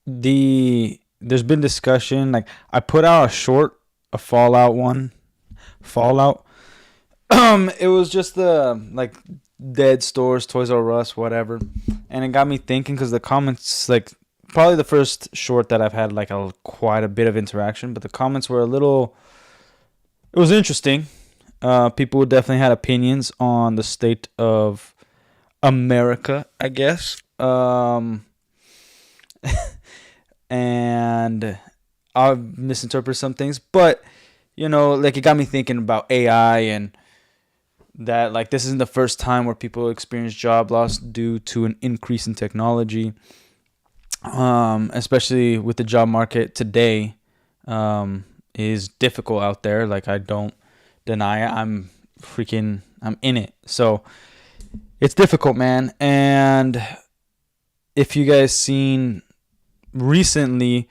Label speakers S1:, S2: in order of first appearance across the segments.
S1: there's been discussion. Like I put out a short, a Fallout one, Fallout. It was just the like dead stores, Toys R Us, whatever, and it got me thinking because the comments, like probably the first short that I've had like a quite a bit of interaction, but the comments were a little. It was interesting. People definitely had opinions on the state of America, I guess. And I misinterpreted some things, but like it got me thinking about AI and that like this isn't the first time where people experience job loss due to an increase in technology, especially with the job market today, is difficult out there. Like I don't deny it. I'm in it. So it's difficult, man. And if you guys seen recently,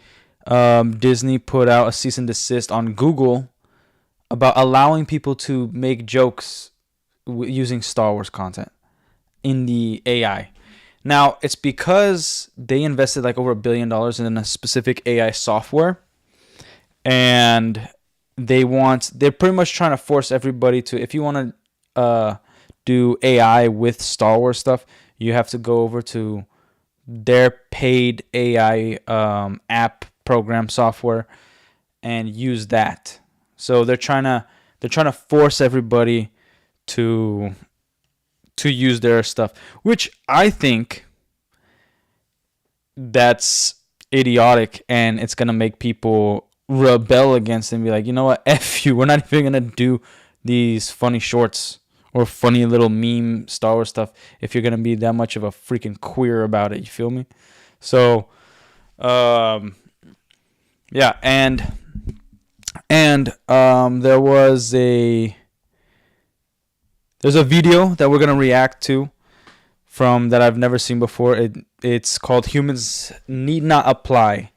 S1: Disney put out a cease and desist on Google about allowing people to make jokes using Star Wars content in the AI. Now, it's because they invested like over $1 billion in a specific AI software, and they're pretty much trying to force everybody to, if you want to do AI with Star Wars stuff, you have to go over to their paid AI app program software and use that. So they're trying to force everybody to use their stuff, which I think that's idiotic, and it's gonna make people rebel against it and be like, you know what, F you, we're not even gonna do these funny shorts or funny little meme Star Wars stuff if you're gonna be that much of a freaking queer about it. You feel me? So, yeah, and there's a video that we're gonna react to from that I've never seen before. It's called "Humans Need Not Apply."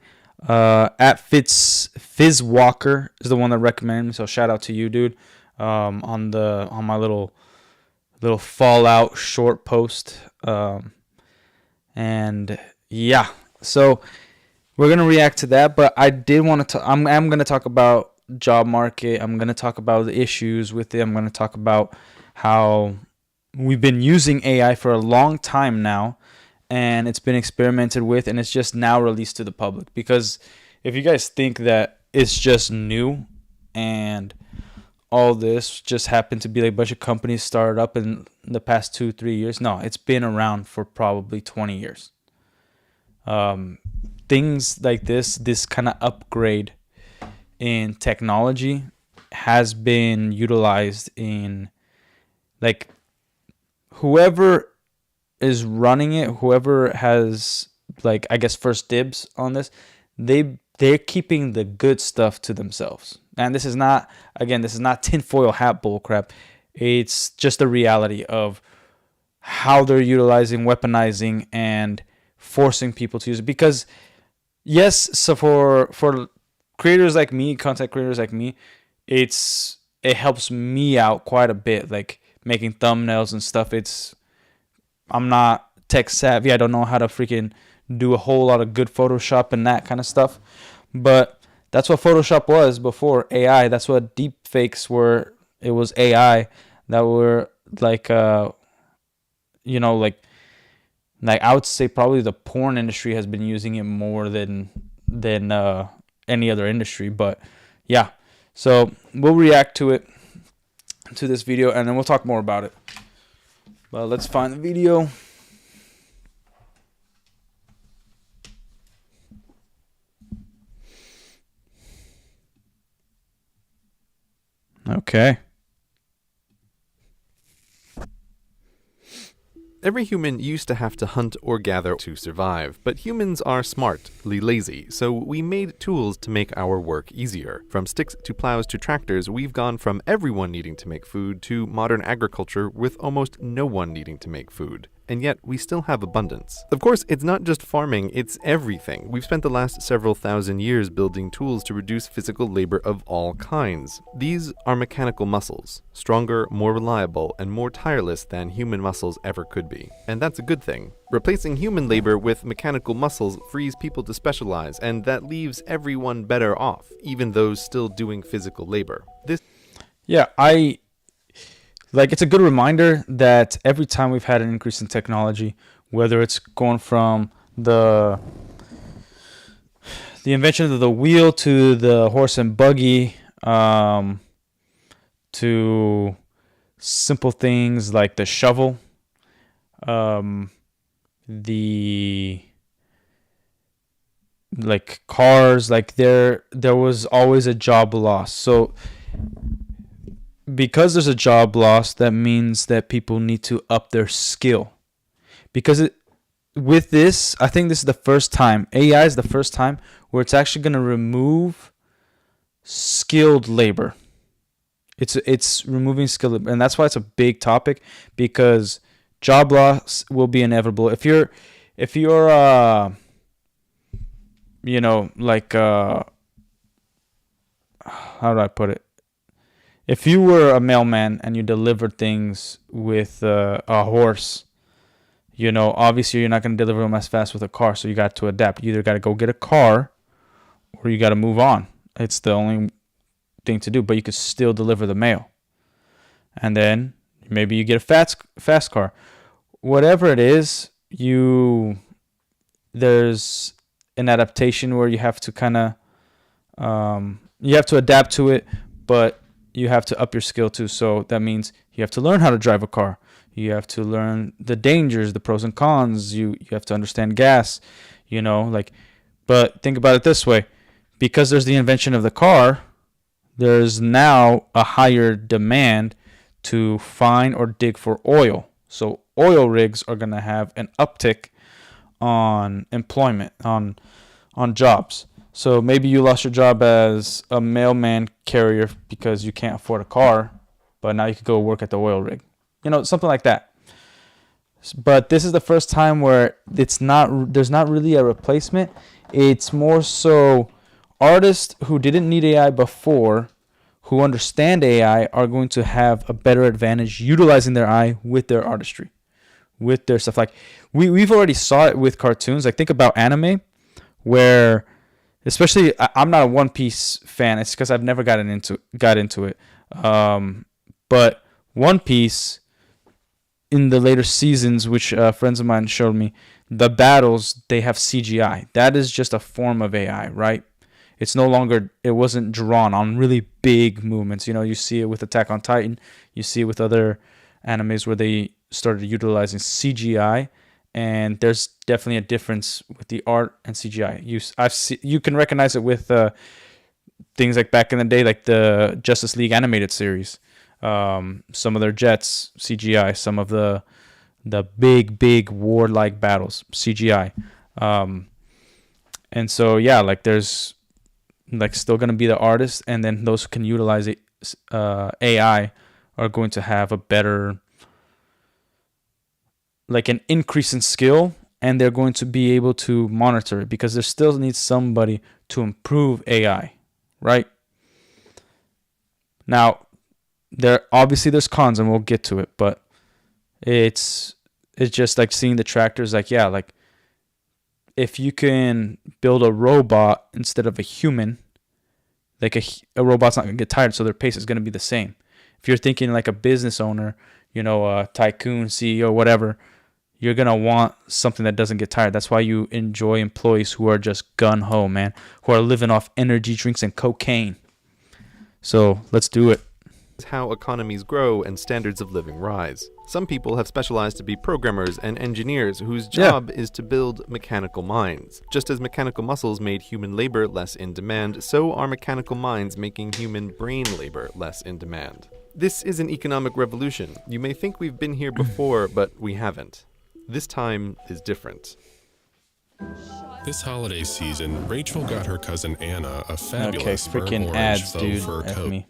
S1: At Fizz Walker is the one that recommended me, so shout out to you, dude. On my little Fallout short post. And yeah, so we're gonna react to that. But I did want to. I'm gonna talk about job market. I'm gonna talk about the issues with it. I'm gonna talk about how we've been using AI for a long time now, and it's been experimented with, and it's just now released to the public. Because if you guys think that it's just new and all this just happened to be like a bunch of companies started up in the past 2-3 years, no, it's been around for probably 20 years. Things like this kind of upgrade in technology has been utilized in, like, whoever is running it, whoever has, like, I guess first dibs on this, they're keeping the good stuff to themselves. And this is not tinfoil hat bullcrap. It's just the reality of how they're utilizing, weaponizing, and forcing people to use it. Because yes, so for creators like me, content creators like me, it helps me out quite a bit, like making thumbnails and stuff. I'm not tech savvy. I don't know how to freaking do a whole lot of good Photoshop and that kind of stuff. But that's what Photoshop was before AI. That's what deep fakes were. It was AI that were like like I would say probably the porn industry has been using it more than any other industry. But yeah, so we'll react to this video, and then we'll talk more about it. But let's find the video. Okay.
S2: Every human used to have to hunt or gather to survive, but humans are smartly lazy, so we made tools to make our work easier. From sticks to plows to tractors, we've gone from everyone needing to make food to modern agriculture with almost no one needing to make food. and yet we still have abundance. Of course, it's not just farming, it's everything. We've spent the last several thousand years building tools to reduce physical labor of all kinds. These are mechanical muscles, stronger, more reliable, and more tireless than human muscles ever could be. And that's a good thing. Replacing human labor with mechanical muscles frees people to specialize, and that leaves everyone better off, even those still doing physical labor.
S1: Yeah, it's a good reminder that every time we've had an increase in technology, whether it's going from the invention of the wheel to the horse and buggy, to simple things like the shovel, the like cars, like there was always a job loss. So because there's a job loss, that means that people need to up their skill. Because with this, I think this is the first time, AI is the first time where it's actually going to remove skilled labor. It's removing skilled labor, and that's why it's a big topic, because job loss will be inevitable. If you're how do I put it? If you were a mailman and you delivered things with a horse, obviously you're not going to deliver them as fast with a car, so you got to adapt. You either got to go get a car or you got to move on. It's the only thing to do, but you could still deliver the mail. And then maybe you get a fast car. Whatever it is, there's an adaptation where you have to kind of you have to adapt to it, but you have to up your skill too. So that means you have to learn how to drive a car. You have to learn the dangers, the pros and cons. You have to understand gas, but think about it this way. Because there's the invention of the car, there's now a higher demand to find or dig for oil. So oil rigs are going to have an uptick on employment, on jobs. So maybe you lost your job as a mailman carrier because you can't afford a car, but now you could go work at the oil rig. Something like that. But this is the first time where there's not really a replacement. It's more so artists who didn't need AI before, who understand AI, are going to have a better advantage utilizing their eye with their artistry, with their stuff. Like we've already saw it with cartoons. Like think about anime, where especially I'm not a One Piece fan. It's because I've never got into it. But One Piece in the later seasons, which friends of mine showed me, the battles, they have CGI. That is just a form of AI, right? It wasn't drawn on really big movements. You see it with Attack on Titan. You see it with other animes where they started utilizing CGI. And there's definitely a difference with the art and CGI. You can recognize it with things like back in the day, like the Justice League animated series. Some of their jets, CGI. Some of the big warlike battles, CGI. And so there's still going to be the artists, and then those who can utilize it, AI, are going to have a better, an increase in skill, and they're going to be able to monitor it, because there still needs somebody to improve AI, right? Now, there's cons, and we'll get to it, but it's just like seeing the tractors, if you can build a robot instead of a human, a robot's not going to get tired, so their pace is going to be the same. If you're thinking like a business owner, a tycoon, CEO, whatever, you're going to want something that doesn't get tired. That's why you enjoy employees who are just gun-ho, man, who are living off energy drinks and cocaine. So let's do it.
S2: How economies grow and standards of living rise. Some people have specialized to be programmers and engineers whose job is to build mechanical minds. Just as mechanical muscles made human labor less in demand, so are mechanical minds making human brain labor less in demand. This is an economic revolution. You may think we've been here before, but we haven't. This time is different.
S3: This holiday season, Rachel got her cousin Anna a fabulous
S1: freaking
S3: burnt orange
S1: ads,
S3: faux
S1: dude.
S3: fur
S1: F
S3: coat.
S1: me.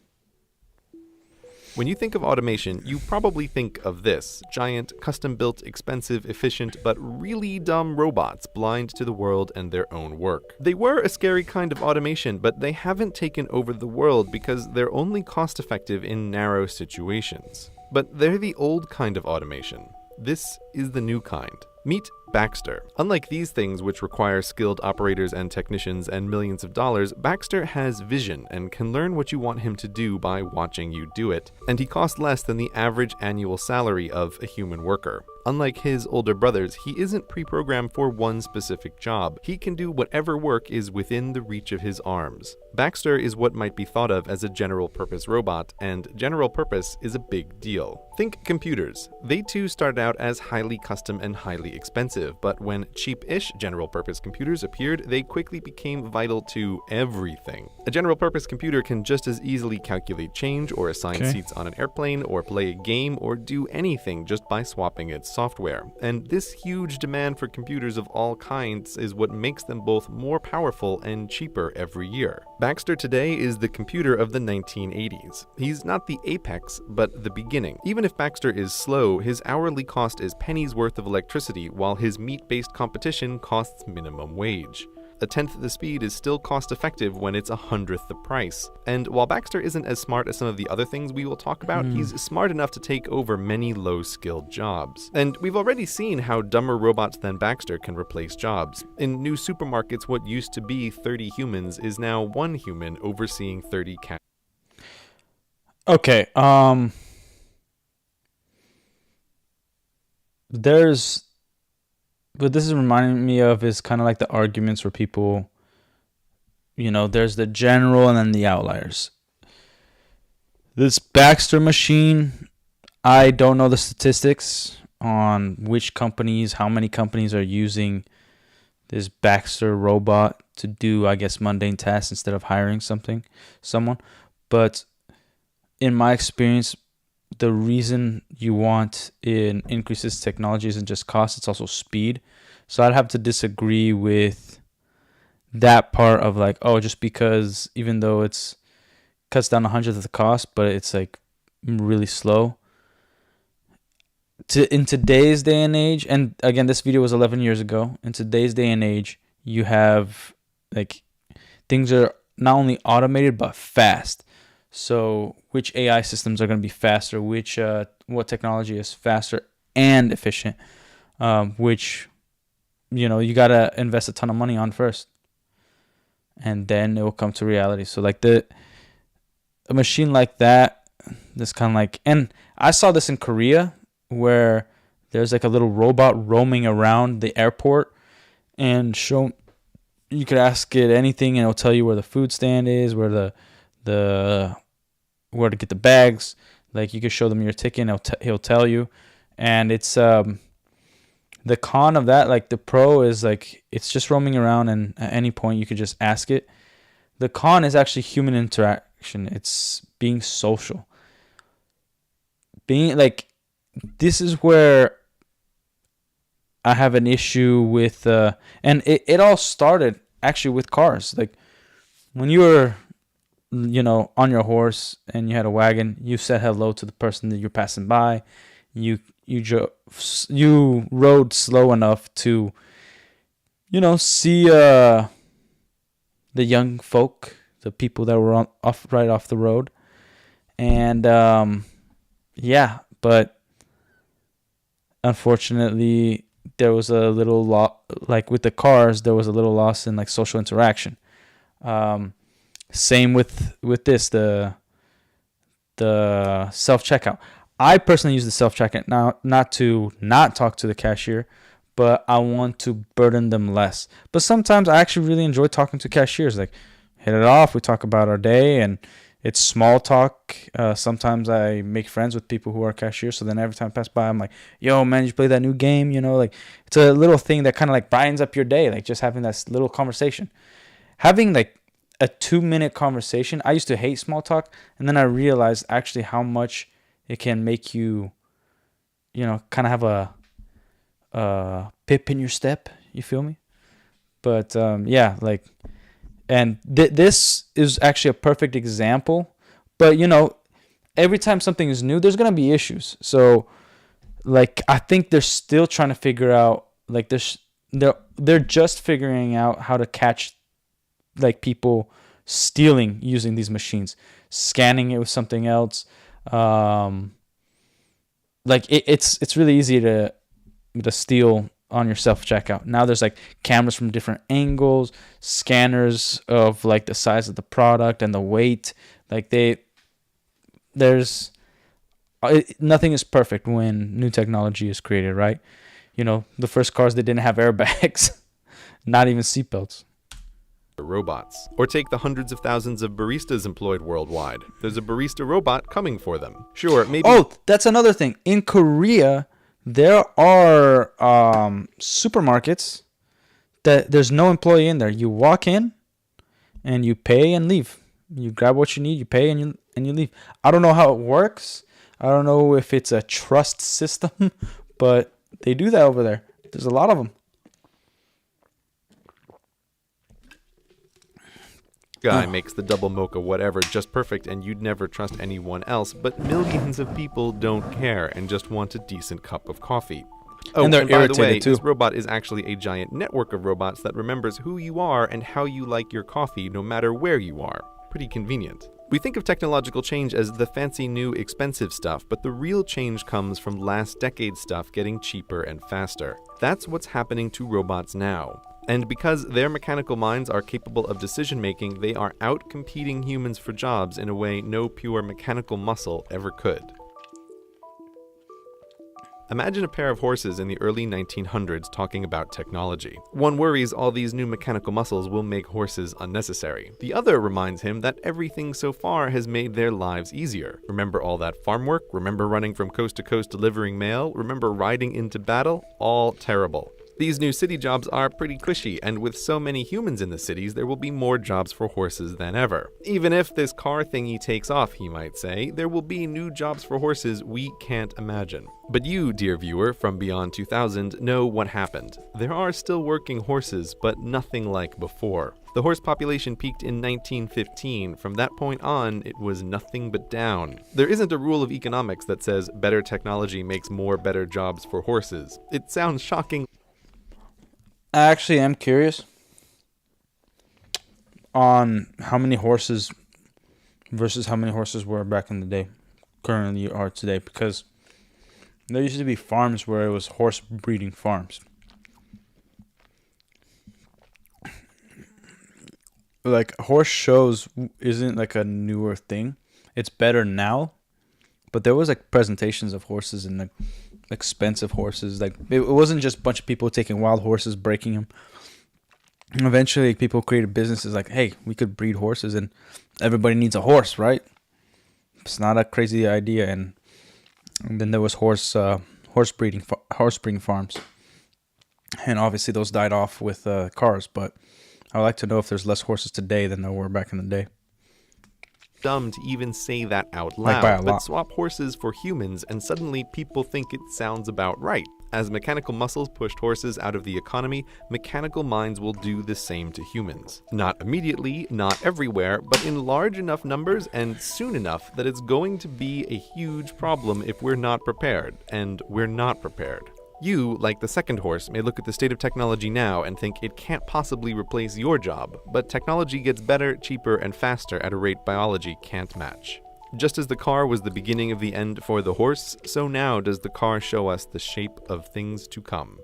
S2: When you think of automation, you probably think of this: giant, custom-built, expensive, efficient, but really dumb robots blind to the world and their own work. They were a scary kind of automation, but they haven't taken over the world because they're only cost-effective in narrow situations. But they're the old kind of automation. This is the new kind. Meet Baxter. Unlike these things, which require skilled operators and technicians and millions of dollars, Baxter has vision and can learn what you want him to do by watching you do it, and he costs less than the average annual salary of a human worker. Unlike his older brothers, he isn't pre-programmed for one specific job. He can do whatever work is within the reach of his arms. Baxter is what might be thought of as a general-purpose robot, and general purpose is a big deal. Think computers. They too started out as highly custom and highly expensive, but when cheap-ish general-purpose computers appeared, they quickly became vital to everything. A general-purpose computer can just as easily calculate change, or assign seats on an airplane, or play a game, or do anything just by swapping its software. And this huge demand for computers of all kinds is what makes them both more powerful and cheaper every year. Baxter today is the computer of the 1980s. He's not the apex, but the beginning. Even if Baxter is slow, his hourly cost is pennies worth of electricity, while his meat-based competition costs minimum wage. A tenth the speed is still cost-effective when it's 100th the price. And while Baxter isn't as smart as some of the other things we will talk about, he's smart enough to take over many low-skilled jobs. And we've already seen how dumber robots than Baxter can replace jobs. In new supermarkets, what used to be 30 humans is now one human overseeing 30 cats.
S1: Okay, there's what this is reminding me of is kind of like the arguments where people, there's the general and then the outliers. This Baxter machine, I don't know the statistics on which companies, how many companies are using this Baxter robot to do, I guess, mundane tasks instead of hiring someone. But in my experience, the reason you want in increases technology isn't just cost, it's also speed. So I'd have to disagree with that part of like, oh, just because even though it's cuts down 100th of the cost, but it's like really slow. In today's day and age, and again, this video was 11 years ago. In today's day and age, you have like things are not only automated but fast. So which AI systems are going to be faster? What technology is faster and efficient? Which you got to invest a ton of money on first, and then it will come to reality. So like a machine like that, this kind of like, and I saw this in Korea where there's like a little robot roaming around the airport, and you could ask it anything and it'll tell you where the food stand is, where where to get the bags. Like you could show them your ticket and he'll tell you. And it's the con of that, like the pro is like it's just roaming around and at any point you could just ask it. The con is actually human interaction. It's being social. Being like, this is where I have an issue with and it all started actually with cars. Like when you were on your horse and you had a wagon, you said hello to the person that you're passing by. You rode slow enough to see the young folk, the people that were right off the road. And but unfortunately there was a little like with the cars, there was a little loss in like social interaction. Same with this, the self-checkout. I personally use the self-checkout now, not to not talk to the cashier, but I want to burden them less. But sometimes I actually really enjoy talking to cashiers. Like, hit it off, we talk about our day, and it's small talk. Sometimes I make friends with people who are cashiers, so then every time I pass by, I'm like, yo, man, did you play that new game? Like, it's a little thing that kind of like brightens up your day, like just having that little conversation. Having like a 2-minute conversation. I used to hate small talk, and then I realized actually how much it can make you, kind of have a pip in your step. You feel me? But like, and this is actually a perfect example. But every time something is new, there's gonna be issues. So like I think they're still trying to figure out like they're just figuring out how to catch like people stealing using these machines, scanning it with something else. Um, like it's really easy to steal on your self checkout. Now there's like cameras from different angles, scanners of like the size of the product and the weight. Like there's nothing is perfect when new technology is created, right? You know, the first cars, they didn't have airbags, not even seatbelts.
S2: Robots. Or take the hundreds of thousands of baristas employed worldwide. There's a barista robot coming for them. Sure, maybe...
S1: Oh, that's another thing. In Korea, there are supermarkets that there's no employee in there. You walk in and you pay and leave. You grab what you need, you pay, and you leave. I don't know how it works. I don't know if it's a trust system, but they do that over there. There's a lot of them.
S2: Guy makes the double mocha whatever just perfect and you'd never trust anyone else, but millions of people don't care and just want a decent cup of coffee. Oh,
S1: And they're
S2: and by the
S1: irritated
S2: way,
S1: too.
S2: this robot is actually a giant network of robots that remembers who you are and how you like your coffee no matter where you are. Pretty convenient. We think of technological change as the fancy new expensive stuff, but the real change comes from last decade's stuff getting cheaper and faster. That's what's happening to robots now. And because their mechanical minds are capable of decision making, they are out-competing humans for jobs in a way no pure mechanical muscle ever could. Imagine a pair of horses in the early 1900s talking about technology. One worries all these new mechanical muscles will make horses unnecessary. The other reminds him that everything so far has made their lives easier. Remember all that farm work? Remember running from coast to coast delivering mail? Remember riding into battle? All terrible. These new city jobs are pretty cushy, and with so many humans in the cities, there will be more jobs for horses than ever. Even if this car thingy takes off, he might say, there will be new jobs for horses we can't imagine. But you, dear viewer from Beyond 2000, know what happened. There are still working horses, but nothing like before. The horse population peaked in 1915. From that point on, it was nothing but down. There isn't a rule of economics that says better technology makes more better jobs for horses. It sounds shocking.
S1: I actually am curious on how many horses versus how many horses were back in the day, currently are today, because there used to be farms where it was horse breeding farms. Like horse shows isn't like a newer thing. It's better now, but there was like presentations of horses and like expensive horses. Like it wasn't just a bunch of people taking wild horses, breaking them. And eventually, like, people created businesses like, hey, we could breed horses, and everybody needs a horse, right? It's not a crazy idea. And then there was horse breeding farms, and obviously those died off with cars. But I would like to know if there's less horses today than there were back in the day.
S2: Dumb to even say that out
S1: Like by a
S2: loud, but
S1: lot.
S2: swap horses for humans and suddenly people think it sounds about right. As mechanical muscles pushed horses out of the economy, mechanical minds will do the same to humans. Not immediately, not everywhere, but in large enough numbers and soon enough that it's going to be a huge problem if we're not prepared, and we're not prepared. You, like the second horse, may look at the state of technology now and think it can't possibly replace your job, but technology gets better, cheaper, and faster at a rate biology can't match. Just as the car was the beginning of the end for the horse, so now does the car show us the shape of things to come.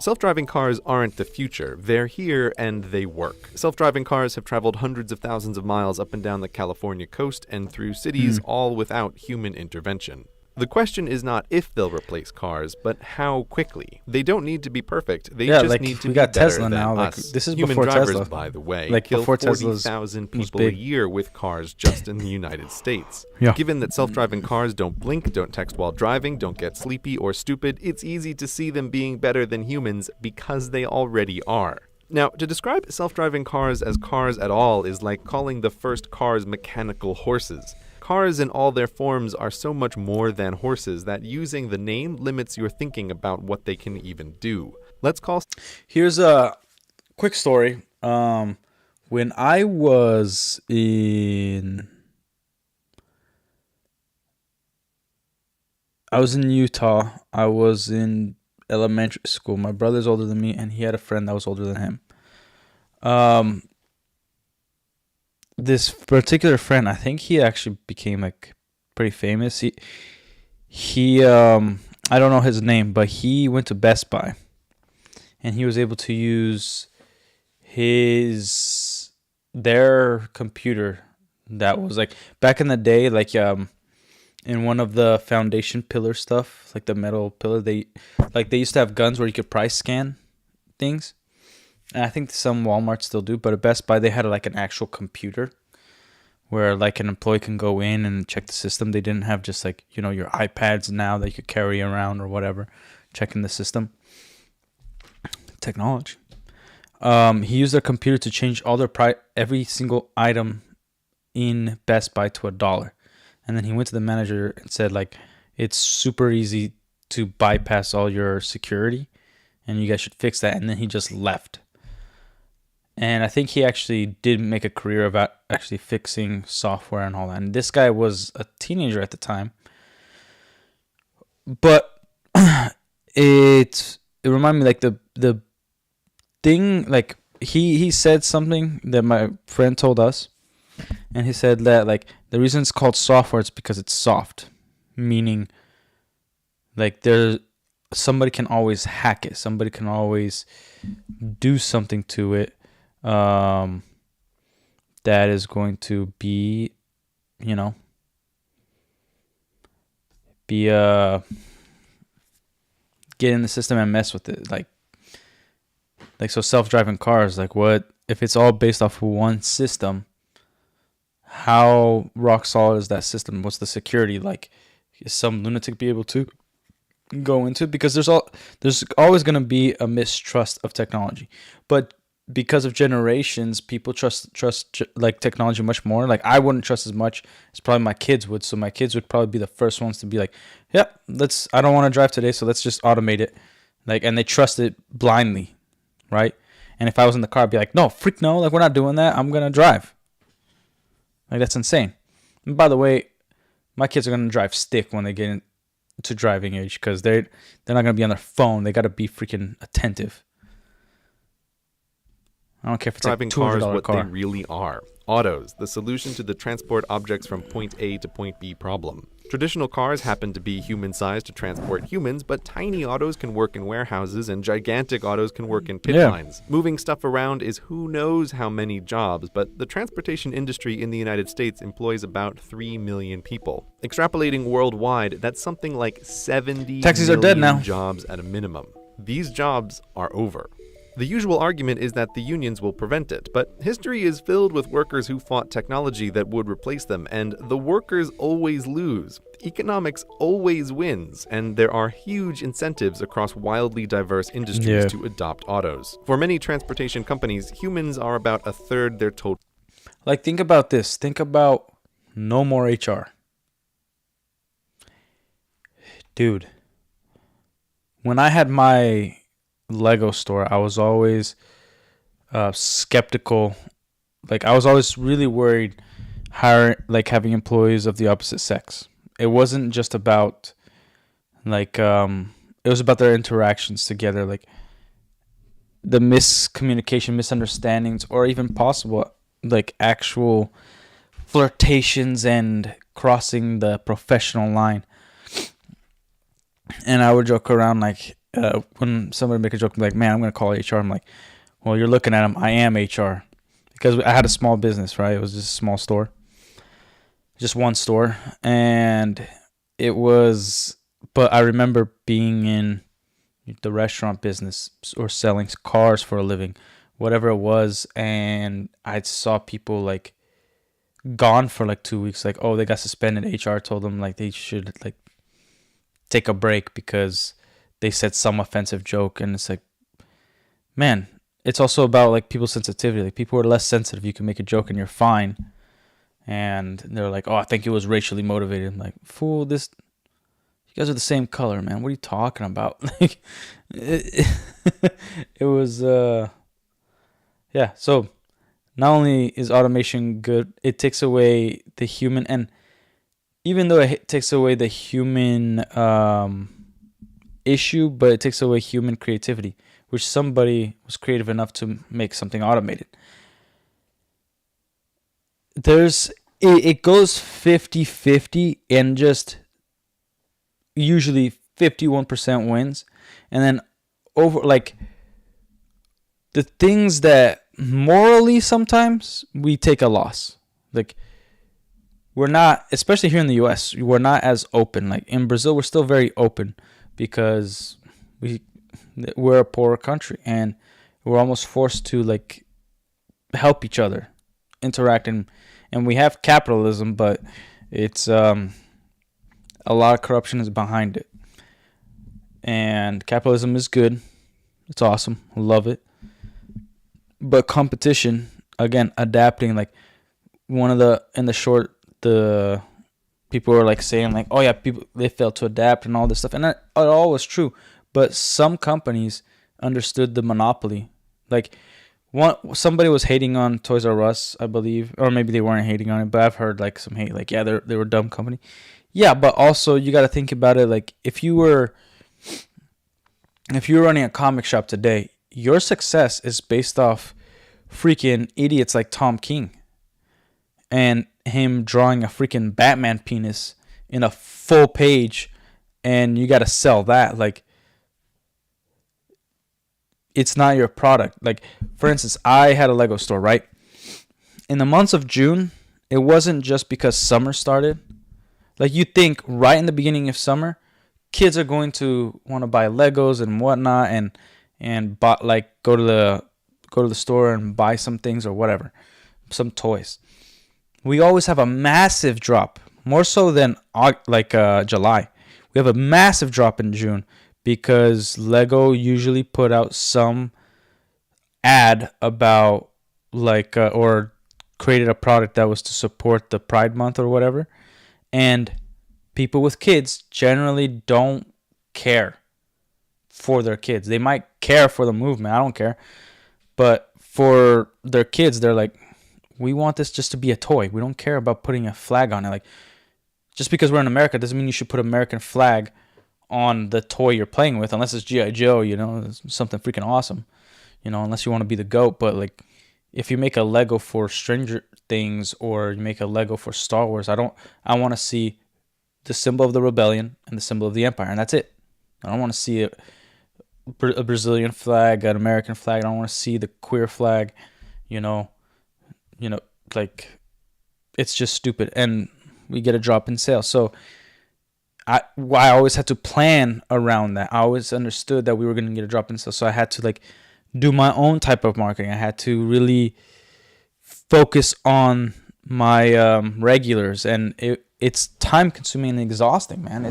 S2: Self-driving cars aren't the future. They're here and they work. Self-driving cars have traveled hundreds of thousands of miles up and down the California coast and through cities, all without human intervention. The question is not if they'll replace cars, but how quickly. They don't need to be perfect. They just
S1: like
S2: need to
S1: we
S2: be
S1: got
S2: better
S1: Tesla
S2: than
S1: now. Like
S2: us.
S1: this is
S2: Human
S1: before
S2: drivers,
S1: Tesla.
S2: by the way,
S1: Like
S2: kill
S1: before Tesla's
S2: 40,000
S1: was
S2: people a
S1: big.
S2: year with cars just in the United States.
S1: Yeah.
S2: Given that self-driving cars don't blink, don't text while driving, don't get sleepy or stupid, it's easy to see them being better than humans because they already are. Now, to describe self-driving cars as cars at all is like calling the first cars mechanical horses. Cars in all their forms are so much more than horses that using the name limits your thinking about what they can even do. Let's call...
S1: Here's a quick story. When I was in Utah. I was in elementary school. My brother's older than me, and he had a friend that was older than him. This particular friend, I think he actually became like pretty famous. He I don't know his name, but he went to Best Buy, and he was able to use their computer that was like back in the day, like in one of the foundation pillar stuff, like the metal pillar, they used to have guns where you could price scan things. And I think some Walmart still do, but at Best Buy they had like an actual computer where like an employee can go in and check the system. They didn't have just like, your iPads now that you could carry around or whatever, checking the system. Technology. He used their computer to change all their every single item in Best Buy to $1. And then he went to the manager and said, like, it's super easy to bypass all your security, and you guys should fix that. And then he just left. And I think he actually did make a career about actually fixing software and all that. And this guy was a teenager at the time. But it reminded me, like, the thing, like, he said something that my friend told us. And he said that, like, the reason it's called software is because it's soft. Meaning, like, somebody can always hack it. Somebody can always do something to it that is going to be, get in the system and mess with it. Like so self-driving cars, like, what if it's all based off of one system? How rock solid is that system? What's the security? Like, is some lunatic be able to go into it? Because there's always going to be a mistrust of technology, but because of generations, people trust like technology much more. Like, I wouldn't trust as much as probably my kids would. So my kids would probably be the first ones to be like, "Yeah, I don't want to drive today, so let's just automate it." Like, and they trust it blindly, right? And if I was in the car, I'd be like, "No, freak no! Like, we're not doing that. I'm gonna drive." Like, that's insane. And by the way, my kids are gonna drive stick when they get into driving age, because they're not gonna be on their phone. They gotta be freaking attentive. I don't care if it's
S2: driving
S1: like $200
S2: cars what
S1: car.
S2: they really are. Autos, the solution to the transport objects from point A to point B problem. Traditional cars happen to be human-sized to transport humans, but tiny autos can work in warehouses and gigantic autos can work in pit lines. Moving stuff around is who knows how many jobs, but the transportation industry in the United States employs about 3 million people. Extrapolating worldwide, that's something like 70
S1: Taxis are
S2: million
S1: dead now.
S2: jobs at a minimum. These jobs are over. The usual argument is that the unions will prevent it, but history is filled with workers who fought technology that would replace them, and the workers always lose. Economics always wins, and there are huge incentives across wildly diverse industries to adopt autos. For many transportation companies, humans are about a third their total.
S1: Like, think about this. Think about no more HR. Dude, when I had my Lego store, I was always skeptical. Like, I was always really worried having employees of the opposite sex. It wasn't just about like it was about their interactions together, like the miscommunication, misunderstandings, or even possible like actual flirtations and crossing the professional line. And I would joke around, like, when somebody make a joke, like, "Man, I'm gonna call HR." I'm like, "Well, you're looking at them. I am HR," because I had a small business, right? It was just a small store, just one store, and it was. But I remember being in the restaurant business or selling cars for a living, whatever it was, and I saw people like gone for like 2 weeks. Like, oh, they got suspended. HR told them like they should like take a break because they said some offensive joke. And it's like, man, it's also about like people's sensitivity. Like, people are less sensitive. You can make a joke and you're fine. and they're like, "Oh, I think it was racially motivated." I'm like, "Fool, this you guys are the same color, man. What are you talking about?" Like, it, it was, yeah. So not only is automation good, it takes away the human, and even though it takes away the human issue, but it takes away human creativity, which somebody was creative enough to make something automated. It goes 50-50, and just usually 51% wins. And then over, like, the things that morally sometimes we take a loss. Like, we're not, especially here in the US, we're not as open. Like in Brazil, we're still very open because we're a poor country, and we're almost forced to like help each other, interact, and we have capitalism, but it's a lot of corruption is behind it. And capitalism is good. It's awesome. I love it. But competition, again, adapting, like one of the people were like saying like, oh yeah, people, they failed to adapt and all this stuff, and that it all was true. But some companies understood the monopoly. Like somebody was hating on Toys R Us, I believe, or maybe they weren't hating on it, but I've heard like some hate, like yeah, they were a dumb company. Yeah, but also you got to think about it. Like if you were running a comic shop today, your success is based off freaking idiots like Tom King and him drawing a freaking Batman penis in a full page, and you got to sell that. Like, it's not your product. Like, for instance, I had a Lego store, right? In the months of June, it wasn't just because summer started. Like, you think right in the beginning of summer, kids are going to want to buy Legos and whatnot, and go to the store and buy some things or whatever, some toys. We always have a massive drop, more so than July. We have a massive drop in June because Lego usually put out some ad about or created a product that was to support the Pride Month or whatever. And people with kids generally don't care for their kids. They might care for the movement. I don't care. But for their kids, they're like, we want this just to be a toy. We don't care about putting a flag on it. Like, just because we're in America doesn't mean you should put American flag on the toy you're playing with, unless it's G.I. Joe, it's something freaking awesome, unless you want to be the GOAT. But like, if you make a Lego for Stranger Things or you make a Lego for Star Wars, I want to see the symbol of the rebellion and the symbol of the empire, and that's it. I don't want to see a Brazilian flag, an American flag. I don't want to see the queer flag, like, it's just stupid, and we get a drop in sales. So I always had to plan around that. I always understood that we were going to get a drop in sales, so I had to like do my own type of marketing. I had to really focus on my regulars, and it's time consuming and exhausting, man.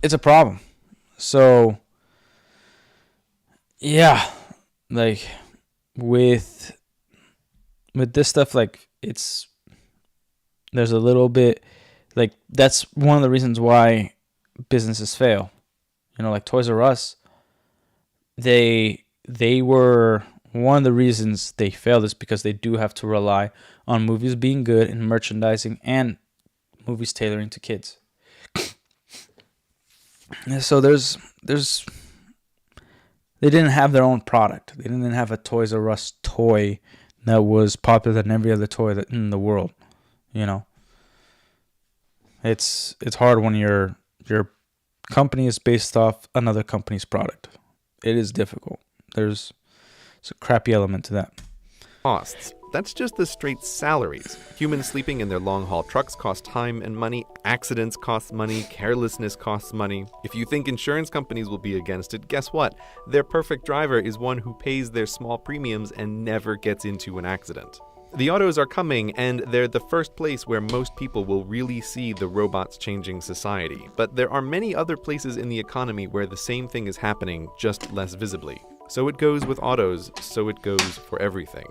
S1: It's a problem. So yeah, like with this stuff, like there's a little bit, like, that's one of the reasons why businesses fail. Like Toys R Us, they were one of the reasons they failed is because they do have to rely on movies being good and merchandising and movies tailoring to kids. So there's they didn't have their own product. They didn't have a Toys R Us toy that was popular than every other toy in the world. It's hard when your company is based off another company's product. It is difficult. There's a crappy element to that.
S2: Costs. That's just the straight salaries. Humans sleeping in their long-haul trucks cost time and money. Accidents cost money. Carelessness costs money. If you think insurance companies will be against it, guess what? Their perfect driver is one who pays their small premiums and never gets into an accident. The autos are coming, and they're the first place where most people will really see the robots changing society. But there are many other places in the economy where the same thing is happening, just less visibly. So it goes with autos, so it goes for everything.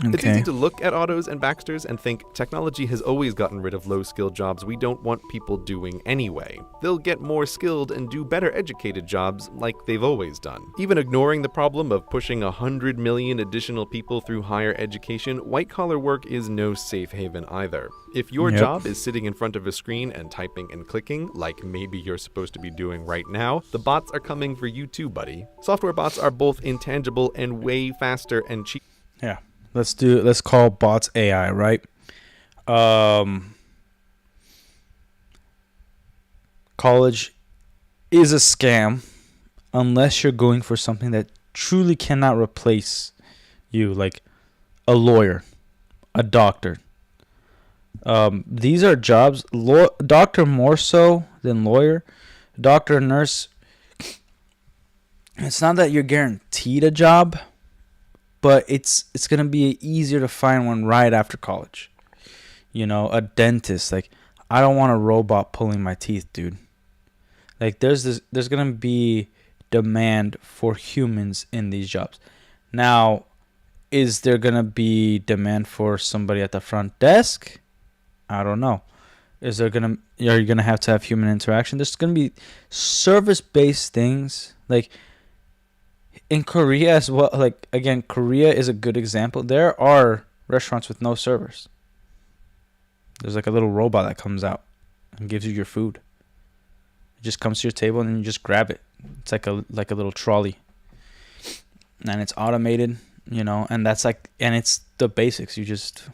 S2: It's easy
S1: Okay.
S2: to look at Ottos and Baxters and think technology has always gotten rid of low-skilled jobs we don't want people doing anyway. They'll get more skilled and do better educated jobs like they've always done. Even ignoring the problem of pushing 100 million additional people through higher education, white-collar work is no safe haven either. If your
S1: Yep.
S2: job is sitting in front of a screen and typing and clicking, like maybe you're supposed to be doing right now, the bots are coming for you too, buddy. Software bots are both intangible and way faster and cheap.
S1: Yeah. Let's call bots AI, right? College is a scam unless you're going for something that truly cannot replace you, like a lawyer, a doctor. These are jobs, doctor more so than lawyer, doctor, nurse. It's not that you're guaranteed a job, but it's gonna be easier to find one right after college. You know, a dentist. Like, I don't want a robot pulling my teeth, dude. Like, there's gonna be demand for humans in these jobs. Now, is there gonna be demand for somebody at the front desk? I don't know. Are you gonna have to have human interaction? There's gonna be service-based things, like in Korea as well. Like, again, Korea is a good example. There are restaurants with no servers. There's like a little robot that comes out and gives you your food. It just comes to your table and then you just grab it. It's like a little trolley, and it's automated, and and it's the basics. You just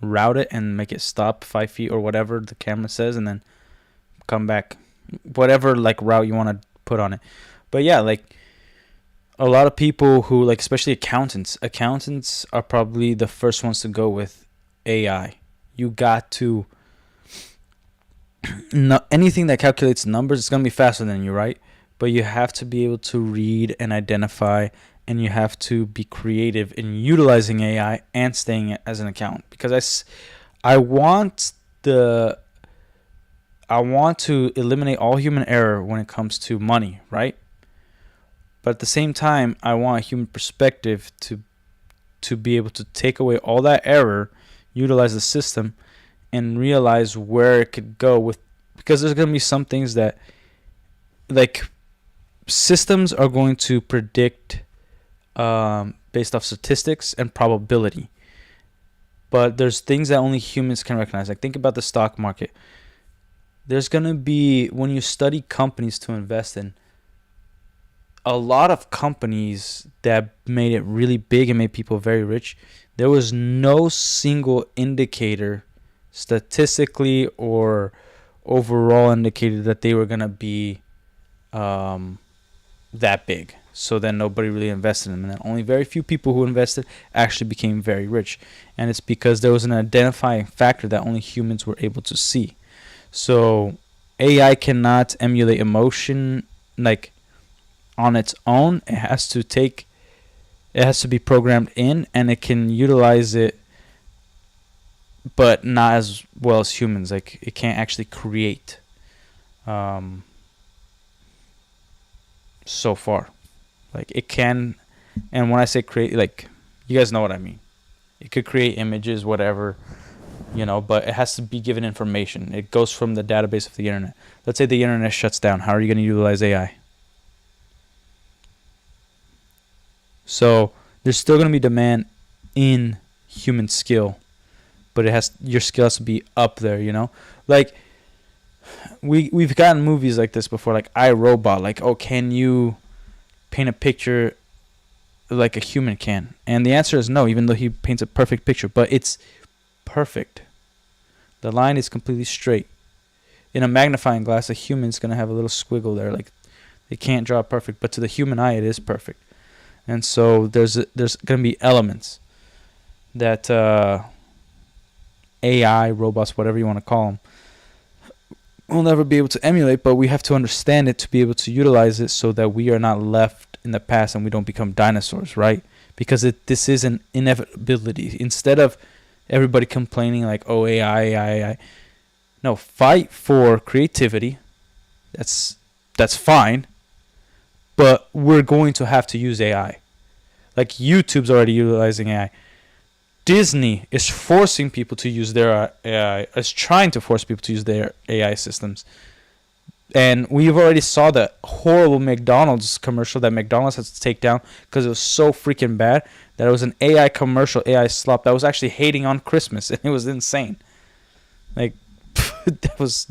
S1: route it and make it stop 5 feet or whatever the camera says, and then come back, whatever like route you want to put on it. But yeah, like a lot of people who, like, especially accountants are probably the first ones to go with AI. You got to anything that calculates numbers, it's going to be faster than you, right? But you have to be able to read and identify, and you have to be creative in utilizing AI and staying as an accountant. Because I want to eliminate all human error when it comes to money, right? But at the same time, I want a human perspective to be able to take away all that error, utilize the system, and realize where it could go with. Because there's going to be some things that, like, systems are going to predict based off statistics and probability. But there's things that only humans can recognize. Like, think about the stock market. There's going to be, when you study companies to invest in, a lot of companies that made it really big and made people very rich, there was no single indicator, statistically or overall, indicated that they were going to be that big. So then nobody really invested in them. And then only very few people who invested actually became very rich. And it's because there was an identifying factor that only humans were able to see. So AI cannot emulate emotion like on its own. It has to be programmed in, and it can utilize it, but not as well as humans. Like, it can't actually create so far. Like, it can, and when I say create, like, you guys know what I mean. It could create images, whatever, but it has to be given information. It goes from the database of the internet. Let's say the internet shuts down. How are you going to utilize AI? So there's still going to be demand in human skill, but your skill has to be up there, Like, we've gotten movies like this before, like iRobot. Like, oh, can you paint a picture like a human can? And the answer is no, even though he paints a perfect picture. But it's perfect. The line is completely straight. In a magnifying glass, a human's going to have a little squiggle there. Like, they can't draw perfect, but to the human eye, it is perfect. And so there's going to be elements that AI, robots, whatever you want to call them, will never be able to emulate, but we have to understand it to be able to utilize it so that we are not left in the past and we don't become dinosaurs, right? Because this is an inevitability. Instead of everybody complaining like, oh, AI, no, fight for creativity. That's fine. But we're going to have to use AI. Like, YouTube's already utilizing AI. Disney is forcing people to use their AI, is trying to force people to use their AI systems. And we've already saw the horrible McDonald's commercial that McDonald's has to take down because it was so freaking bad that it was an AI commercial, AI slop that was actually hating on Christmas, and it was insane. Like, that was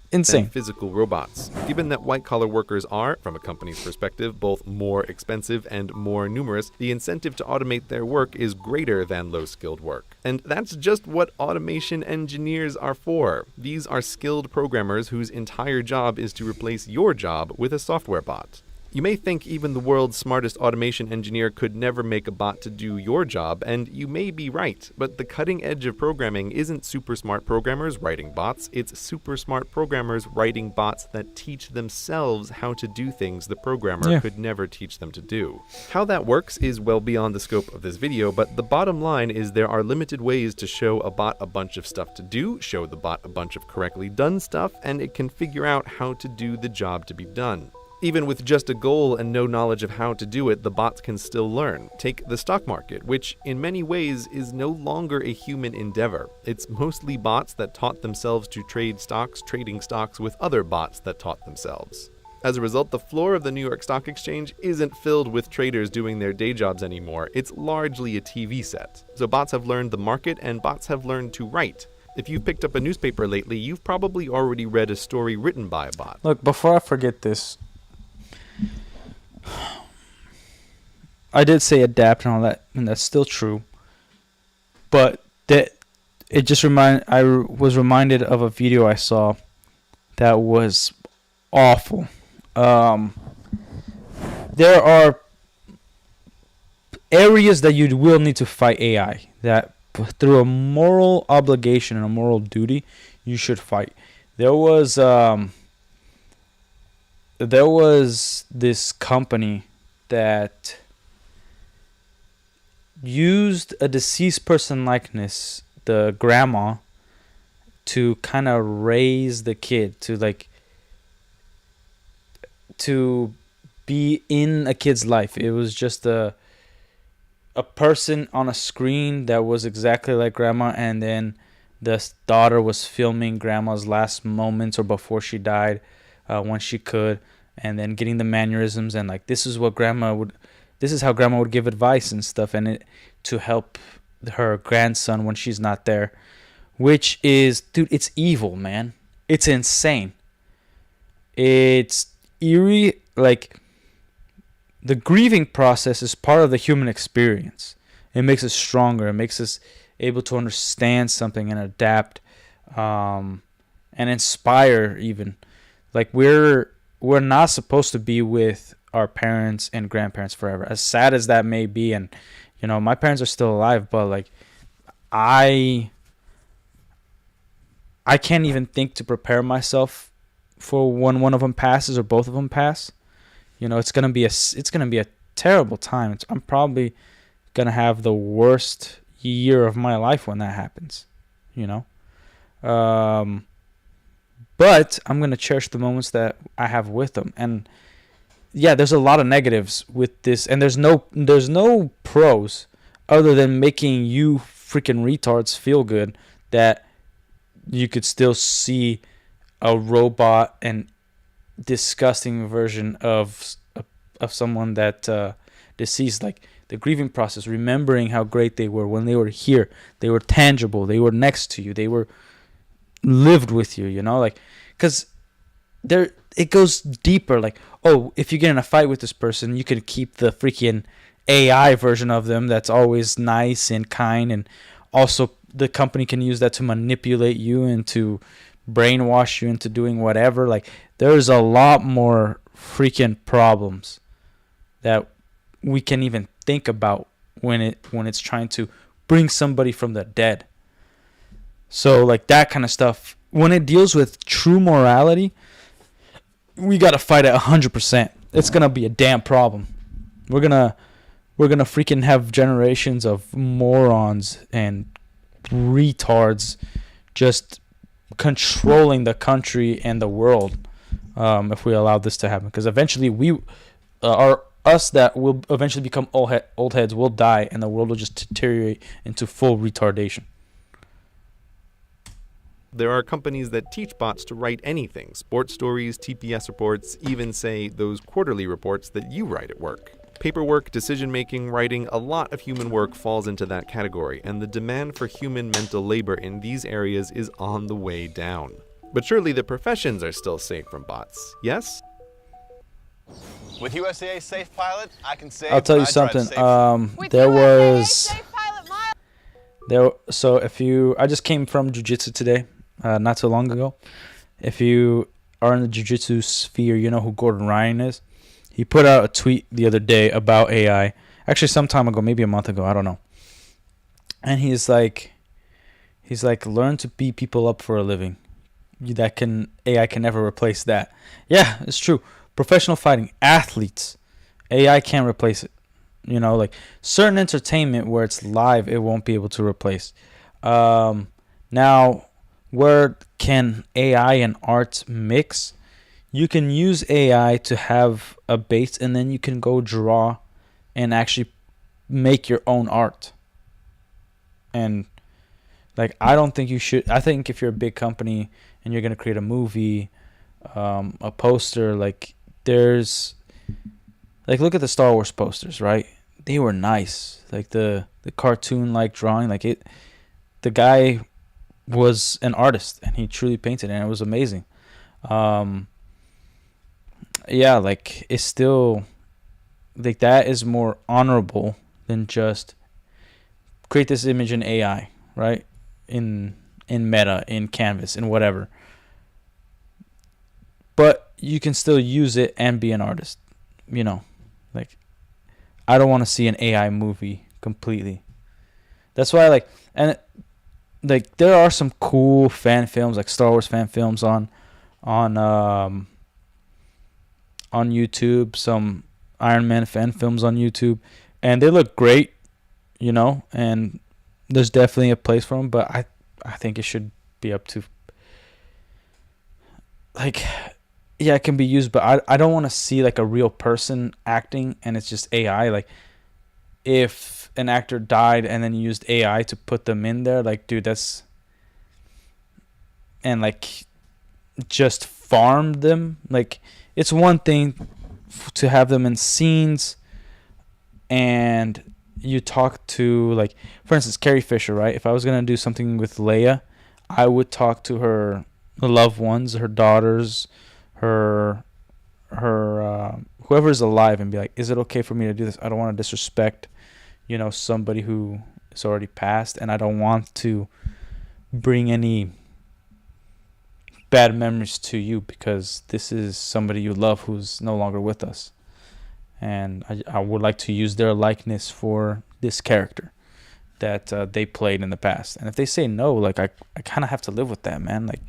S1: insane.
S2: And physical robots. Given that white-collar workers are, from a company's perspective, both more expensive and more numerous, the incentive to automate their work is greater than low-skilled work. And that's just what automation engineers are for. These are skilled programmers whose entire job is to replace your job with a software bot. You may think even the world's smartest automation engineer could never make a bot to do your job, and you may be right, but the cutting edge of programming isn't super smart programmers writing bots, it's super smart programmers writing bots that teach themselves how to do things the programmer could never teach them to do. How that works is well beyond the scope of this video, but the bottom line is there are limited ways to show a bot a bunch of stuff to do, show the bot a bunch of correctly done stuff, and it can figure out how to do the job to be done. Even with just a goal and no knowledge of how to do it, the bots can still learn. Take the stock market, which in many ways is no longer a human endeavor. It's mostly bots that taught themselves to trade stocks, trading stocks with other bots that taught themselves. As a result, the floor of the New York Stock Exchange isn't filled with traders doing their day jobs anymore. It's largely a TV set. So bots have learned the market, and bots have learned to write. If you've picked up a newspaper lately, you've probably already read a story written by a bot.
S1: Look, before I forget this, I did say adapt and all that, and that's still true. But I was reminded of a video I saw that was awful. There are areas that you will need to fight AI, that through a moral obligation and a moral duty, you should fight. There was this company that used a deceased person likeness, the grandma, to kind of raise the kid, to be in a kid's life. It was just a person on a screen that was exactly like grandma, and then the daughter was filming grandma's last moments or before she died, when she could, and then getting the mannerisms and like this is how grandma would give advice and stuff, and it to help her grandson when she's not there, which is, dude, it's evil, man. It's insane. It's eerie. Like, the grieving process is part of the human experience. It makes us stronger. It makes us able to understand something and adapt, and inspire even. Like, we're not supposed to be with our parents and grandparents forever, as sad as that may be. And my parents are still alive, but like I can't even think to prepare myself for when one of them passes or both of them pass. It's gonna be a terrible time. I'm probably gonna have the worst year of my life when that happens. But I'm going to cherish the moments that I have with them. And yeah, there's a lot of negatives with this, and there's no pros other than making you freaking retards feel good that you could still see a robot and disgusting version of someone that deceased. Like, the grieving process, remembering how great they were when they were here. They were tangible. They were next to you. They were lived with you, like, because it goes deeper. Like, oh, if you get in a fight with this person, you can keep the freaking AI version of them that's always nice and kind, and also the company can use that to manipulate you and to brainwash you into doing whatever. Like, there's a lot more freaking problems that we can even think about when it's trying to bring somebody from the dead. So, like, that kind of stuff, when it deals with true morality, we got to fight it 100%. It's going to be a damn problem. We're going to freaking have generations of morons and retards just controlling the country and the world, if we allow this to happen. Because eventually our us that will eventually become old heads will die, and the world will just deteriorate into full retardation.
S2: There are companies that teach bots to write anything: sports stories, TPS reports, even say those quarterly reports that you write at work. Paperwork, decision-making, writing, a lot of human work falls into that category, and the demand for human mental labor in these areas is on the way down. But surely the professions are still safe from bots, yes?
S4: With USAA Safe Pilot, I can save.
S1: I'll tell you
S4: I drive
S1: something.
S4: safe.
S1: There was there. So if you, I just came from jiu-jitsu today, not too long ago. If you are in the jiu-jitsu sphere, you know who Gordon Ryan is. He put out a tweet the other day about AI. Actually, some time ago, maybe a month ago, I don't know. And he's like, learn to beat people up for a living. AI can never replace that. Yeah, it's true. Professional fighting, athletes, AI can't replace it. You know, like certain entertainment where it's live, it won't be able to replace. Now, where can AI and art mix? You can use AI to have a base, and then you can go draw and actually make your own art. And like, I don't think you should. I think if you're a big company and you're gonna create a movie, a poster, like there's, like, look at the Star Wars posters, right? They were nice, like the cartoon like drawing, like it. The guy was an artist and he truly painted, and it was amazing. Yeah, like it's still, like, that is more honorable than just create this image in AI, right? In Meta, in Canvas, in whatever. But you can still use it and be an artist, you know. Like, I don't want to see an AI movie completely. That's why, like, and like there are some cool fan films, like Star Wars fan films on YouTube, some Iron Man fan films on YouTube, and they look great, you know, and there's definitely a place for them, but I think it should be up to, like, yeah, it can be used, but I don't want to see like a real person acting and it's just AI. Like, if an actor died and then you used AI to put them in there, like, dude, that's, and like just farmed them. Like, it's one thing to have them in scenes and you talk to, like, for instance, Carrie Fisher, right? If I was going to do something with Leia, I would talk to her loved ones, her daughters, her whoever's alive, and be like, is it okay for me to do this? I don't want to disrespect, you know, somebody who is already passed, and I don't want to bring any bad memories to you because this is somebody you love who's no longer with us, and I would like to use their likeness for this character that they played in the past. And if they say no, like, I kind of have to live with that, man. Like,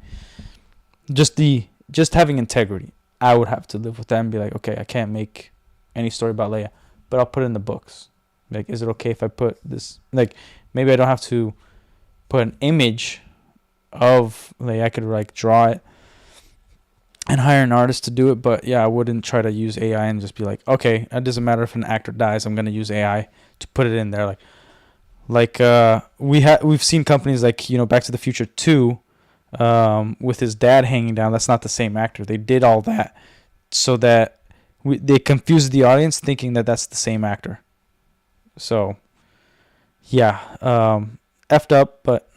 S1: just having integrity, I would have to live with that and be like, okay, I can't make any story about Leia, but I'll put it in the books. Like, is it okay if I put this, like, maybe I don't have to put an image of, like, I could like draw it and hire an artist to do it, but yeah, I wouldn't try to use AI and just be like, okay, it doesn't matter if an actor dies, I'm gonna use AI to put it in there. We've seen companies like, you know, Back to the Future 2, with his dad hanging down. That's not the same actor. They did all that so that they confused the audience thinking that that's the same actor. So yeah, effed up, but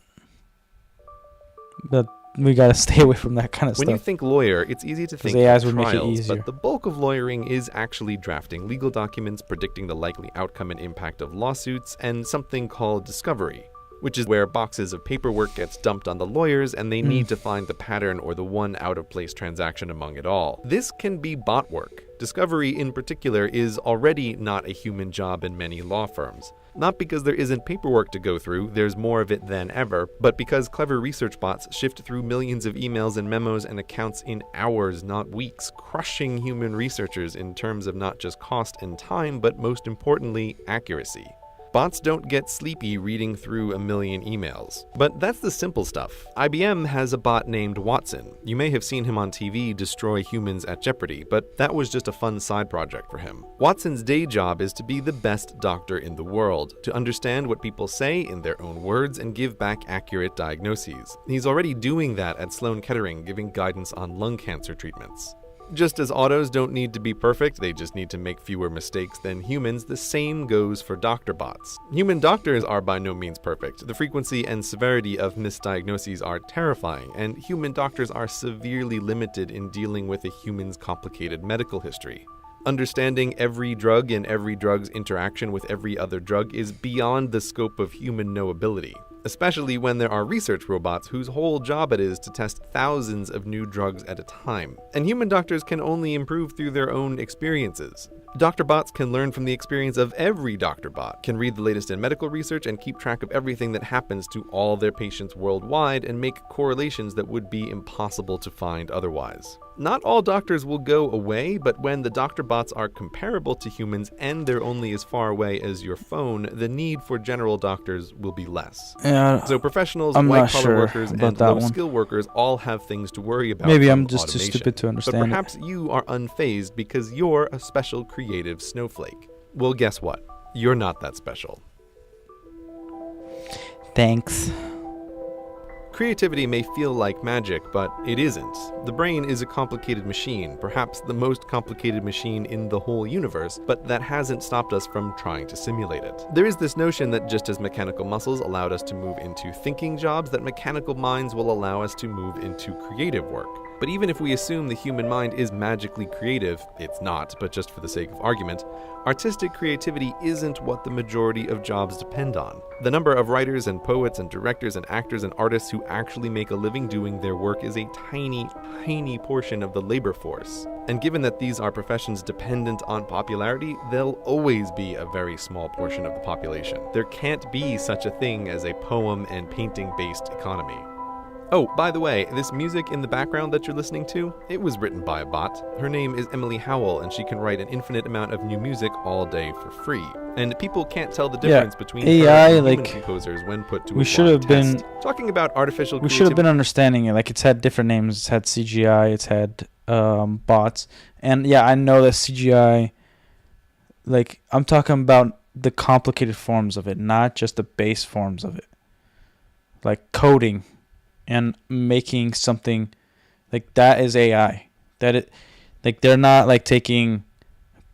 S1: we gotta stay away from that kind of
S2: When
S1: stuff.
S2: you think lawyer, it's easy to think
S1: AIs
S2: of
S1: would make it
S2: trials,
S1: easier.
S2: but the bulk of lawyering is actually drafting legal documents, predicting the likely outcome and impact of lawsuits, and something called discovery, which is where boxes of paperwork gets dumped on the lawyers and they need to find the pattern or the one out-of-place transaction among it all. This can be bot work. Discovery, in particular, is already not a human job in many law firms. Not because there isn't paperwork to go through, there's more of it than ever, but because clever research bots shift through millions of emails and memos and accounts in hours, not weeks, crushing human researchers in terms of not just cost and time, but most importantly, accuracy. Bots don't get sleepy reading through a million emails. But that's the simple stuff. IBM has a bot named Watson. You may have seen him on TV destroy humans at Jeopardy, but that was just a fun side project for him. Watson's day job is to be the best doctor in the world, to understand what people say in their own words and give back accurate diagnoses. He's already doing that at Sloan Kettering, giving guidance on lung cancer treatments. Just as autos don't need to be perfect, they just need to make fewer mistakes than humans, the same goes for doctor bots. Human doctors are by no means perfect. The frequency and severity of misdiagnoses are terrifying, and human doctors are severely limited in dealing with a human's complicated medical history. Understanding every drug and every drug's interaction with every other drug is beyond the scope of human knowability, especially when there are research robots whose whole job it is to test thousands of new drugs at a time. And human doctors can only improve through their own experiences. Doctor bots can learn from the experience of every doctor bot, can read the latest in medical research and keep track of everything that happens to all their patients worldwide and make correlations that would be impossible to find otherwise. Not all doctors will go away, but when the doctor bots are comparable to humans and they're only as far away as your phone, the need for general doctors will be less.
S1: Yeah,
S2: So professionals,
S1: I'm not
S2: white-collar
S1: sure
S2: workers,
S1: about
S2: and
S1: that one.
S2: low-skill workers all have things to worry about.
S1: Maybe
S2: from
S1: I'm just too
S2: automation.
S1: stupid to understand
S2: But
S1: it.
S2: perhaps you are unfazed because you're a special creative snowflake. Well, guess what? You're not that special.
S1: Thanks.
S2: Creativity may feel like magic, but it isn't. The brain is a complicated machine, perhaps the most complicated machine in the whole universe, but that hasn't stopped us from trying to simulate it. There is this notion that just as mechanical muscles allowed us to move into thinking jobs, that mechanical minds will allow us to move into creative work. But even if we assume the human mind is magically creative, it's not, but just for the sake of argument, artistic creativity isn't what the majority of jobs depend on. The number of writers and poets and directors and actors and artists who actually make a living doing their work is a tiny, tiny portion of the labor force. And given that these are professions dependent on popularity, they'll always be a very small portion of the population. There can't be such a thing as a poem and painting-based economy. Oh, by the way, this music in the background that you're listening to, it was written by a bot. Her name is Emily Howell, and she can write an infinite amount of new music all day for free. And people can't tell the difference between
S1: AI,
S2: her and human
S1: like,
S2: composers when put to
S1: we
S2: a
S1: should
S2: blind
S1: have been-
S2: test. Talking about artificial
S1: We should
S2: creativity.
S1: have been understanding it. Like, it's had different names. It's had CGI. It's had bots. And yeah, I know that CGI. Like, I'm talking about the complicated forms of it, not just the base forms of it. Like coding and making something like that is AI. That it, like, they're not like taking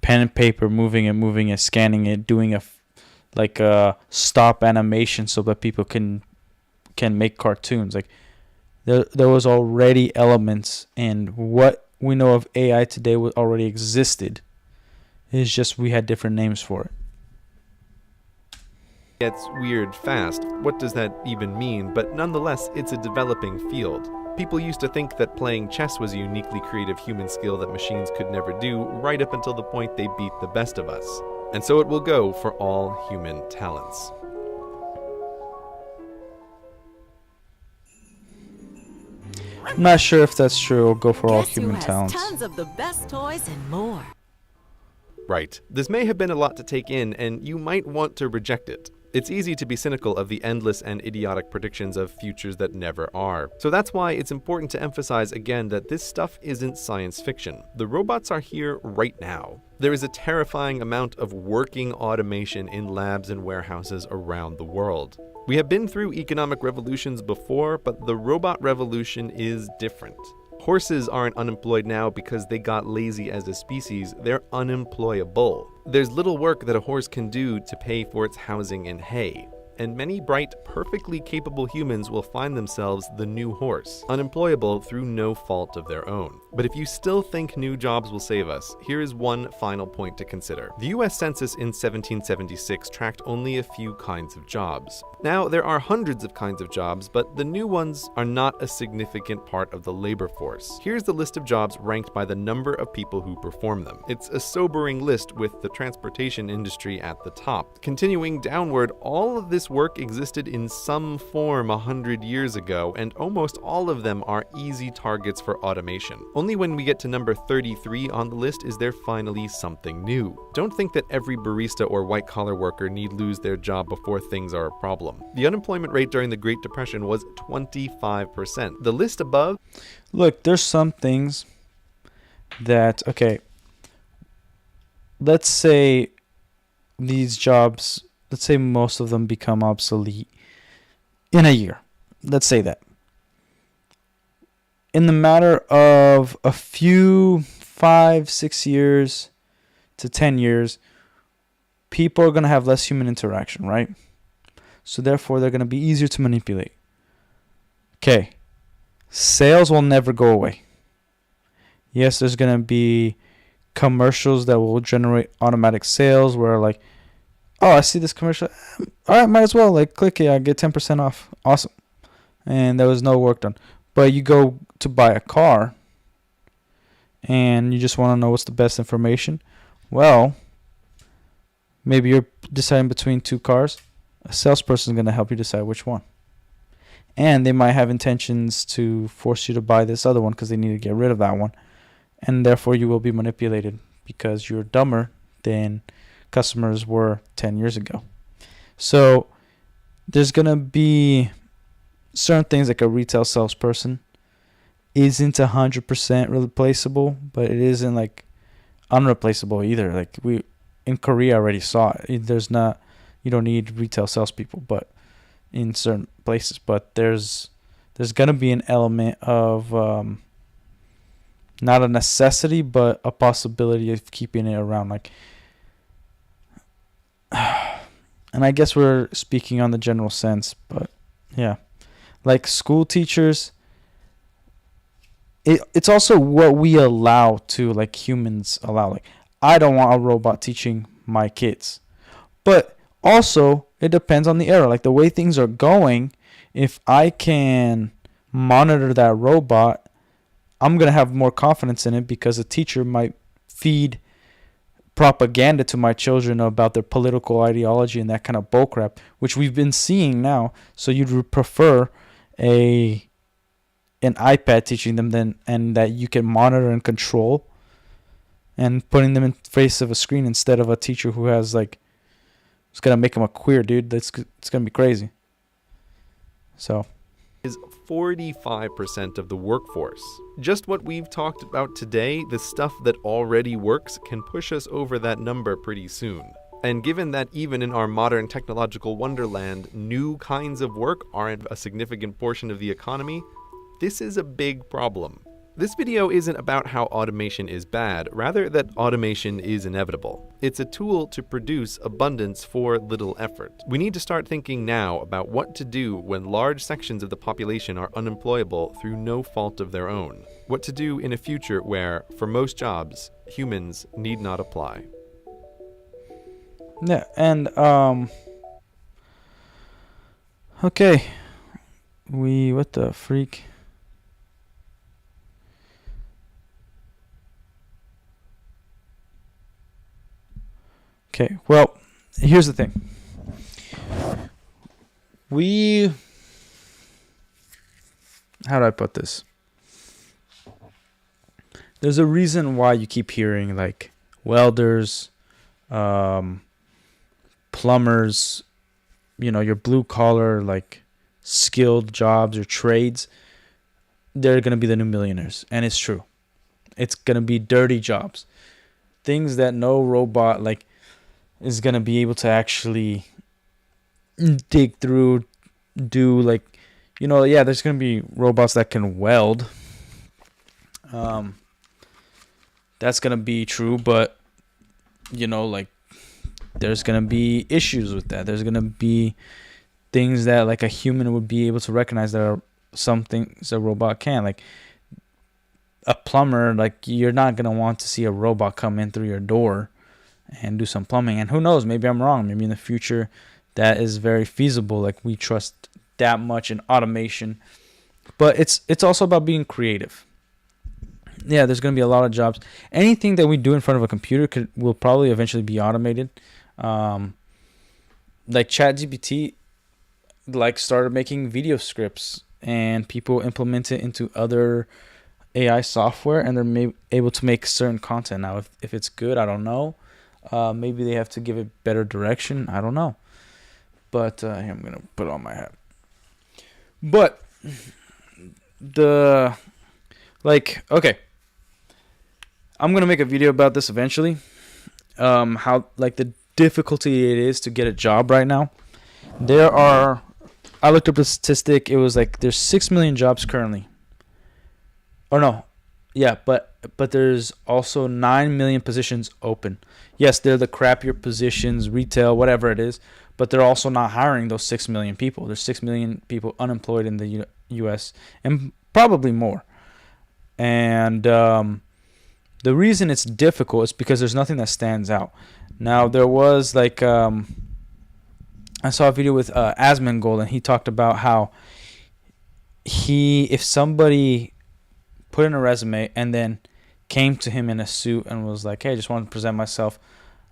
S1: pen and paper, moving it, scanning it, doing a stop animation so that people can make cartoons. Like, there was already elements, and what we know of AI today already existed. It's just we had different names for it.
S2: Gets weird fast. What does that even mean? But nonetheless, it's a developing field. People used to think that playing chess was a uniquely creative human skill that machines could never do, right up until the point they beat the best of us. And so it will go for all human talents.
S1: I'm not sure if that's true. Or go for all
S5: Guess who
S1: human
S5: has
S1: talents.
S5: tons of the best toys and more.
S2: Right. This may have been a lot to take in, and you might want to reject it. It's easy to be cynical of the endless and idiotic predictions of futures that never are. So that's why it's important to emphasize again that this stuff isn't science fiction. The robots are here right now. There is a terrifying amount of working automation in labs and warehouses around the world. We have been through economic revolutions before, but the robot revolution is different. Horses aren't unemployed now because they got lazy as a species, they're unemployable. There's little work that a horse can do to pay for its housing and hay. And many bright, perfectly capable humans will find themselves the new horse, unemployable through no fault of their own. But if you still think new jobs will save us, here is one final point to consider. The US Census in 1776 tracked only a few kinds of jobs. Now, there are hundreds of kinds of jobs, but the new ones are not a significant part of the labor force. Here's the list of jobs ranked by the number of people who perform them. It's a sobering list with the transportation industry at the top. Continuing downward, all of this this work existed in some form 100 years ago, and almost all of them are easy targets for automation. Only when we get to number 33 on the list is there finally something new. Don't think that every barista or white-collar worker need lose their job before things are a problem. The unemployment rate during the Great Depression was 25%. The list above...
S1: Look, there's some things that, okay, let's say these jobs, let's say most of them become obsolete in a year. Let's say that. In the matter of a few 5, 6 years to 10 years, people are going to have less human interaction, right? So therefore, they're going to be easier to manipulate. Okay. Sales will never go away. Yes, there's going to be commercials that will generate automatic sales where like, oh, I see this commercial. All right, might as well like click it. I get 10% off. Awesome. And there was no work done. But you go to buy a car and you just want to know what's the best information. Well, maybe you're deciding between two cars. A salesperson is going to help you decide which one. And they might have intentions to force you to buy this other one because they need to get rid of that one. And therefore you will be manipulated because you're dumber than customers were 10 years ago. So there's going to be certain things like a retail salesperson isn't 100% replaceable, but it isn't like unreplaceable either. Like we in Korea already saw it. There's not, you don't need retail salespeople, but in certain places, but there's going to be an element of not a necessity, but a possibility of keeping it around. Like, and I guess we're speaking on the general sense, but yeah, like school teachers, it's also what we allow to, like humans allow. Like, I don't want a robot teaching my kids, but also it depends on the era. Like the way things are going, if I can monitor that robot, I'm going to have more confidence in it because a teacher might feed propaganda to my children about their political ideology and that kind of bullcrap, which we've been seeing now. So you'd prefer an iPad teaching them then, and that you can monitor and control, and putting them in face of a screen instead of a teacher who has like, it's going to make them a queer dude. It's going to be crazy. So
S2: is 45% of the workforce. Just what we've talked about today, the stuff that already works, can push us over that number pretty soon. And given that even in our modern technological wonderland, new kinds of work aren't a significant portion of the economy, this is a big problem. This video isn't about how automation is bad, rather that automation is inevitable. It's a tool to produce abundance for little effort. We need to start thinking now about what to do when large sections of the population are unemployable through no fault of their own. What to do in a future where, for most jobs, humans need not apply.
S1: yeah, and okay, what the freak? Okay, well, here's the thing. How do I put this? There's a reason why you keep hearing like welders, plumbers, your blue collar, like skilled jobs or trades. They're going to be the new millionaires. And it's true. It's going to be dirty jobs. Things that no robot is going to be able to actually dig through, do there's going to be robots that can weld. That's going to be true, but there's going to be issues with that. There's going to be things that like a human would be able to recognize that are some things a robot can. Like a plumber, like you're not going to want to see a robot come in through your door and do some plumbing. And who knows, maybe I'm wrong. Maybe in the future that is very feasible. Like we trust that much in automation. But it's also about being creative. Yeah, there's going to be a lot of jobs. Anything that we do in front of a computer will probably eventually be automated. Like ChatGPT, like started making video scripts, and people implement it into other AI software, and they're able to make certain content. Now, if it's good, I don't know. Maybe they have to give it better direction. I don't know. But here, I'm gonna put on my hat. But the okay, I'm gonna make a video about this eventually. How like the difficulty it is to get a job right now. I looked up a statistic. It was like there's 6 million jobs currently. Or no, yeah, but there's also 9 million positions open. Yes, they're the crappier positions, retail, whatever it is, but they're also not hiring those 6 million people. There's 6 million people unemployed in the U.S. and probably more. And the reason it's difficult is because there's nothing that stands out. Now, there was like I saw a video with Asmongold, and he talked about how if somebody put in a resume and then came to him in a suit and was like, hey, I just wanted to present myself,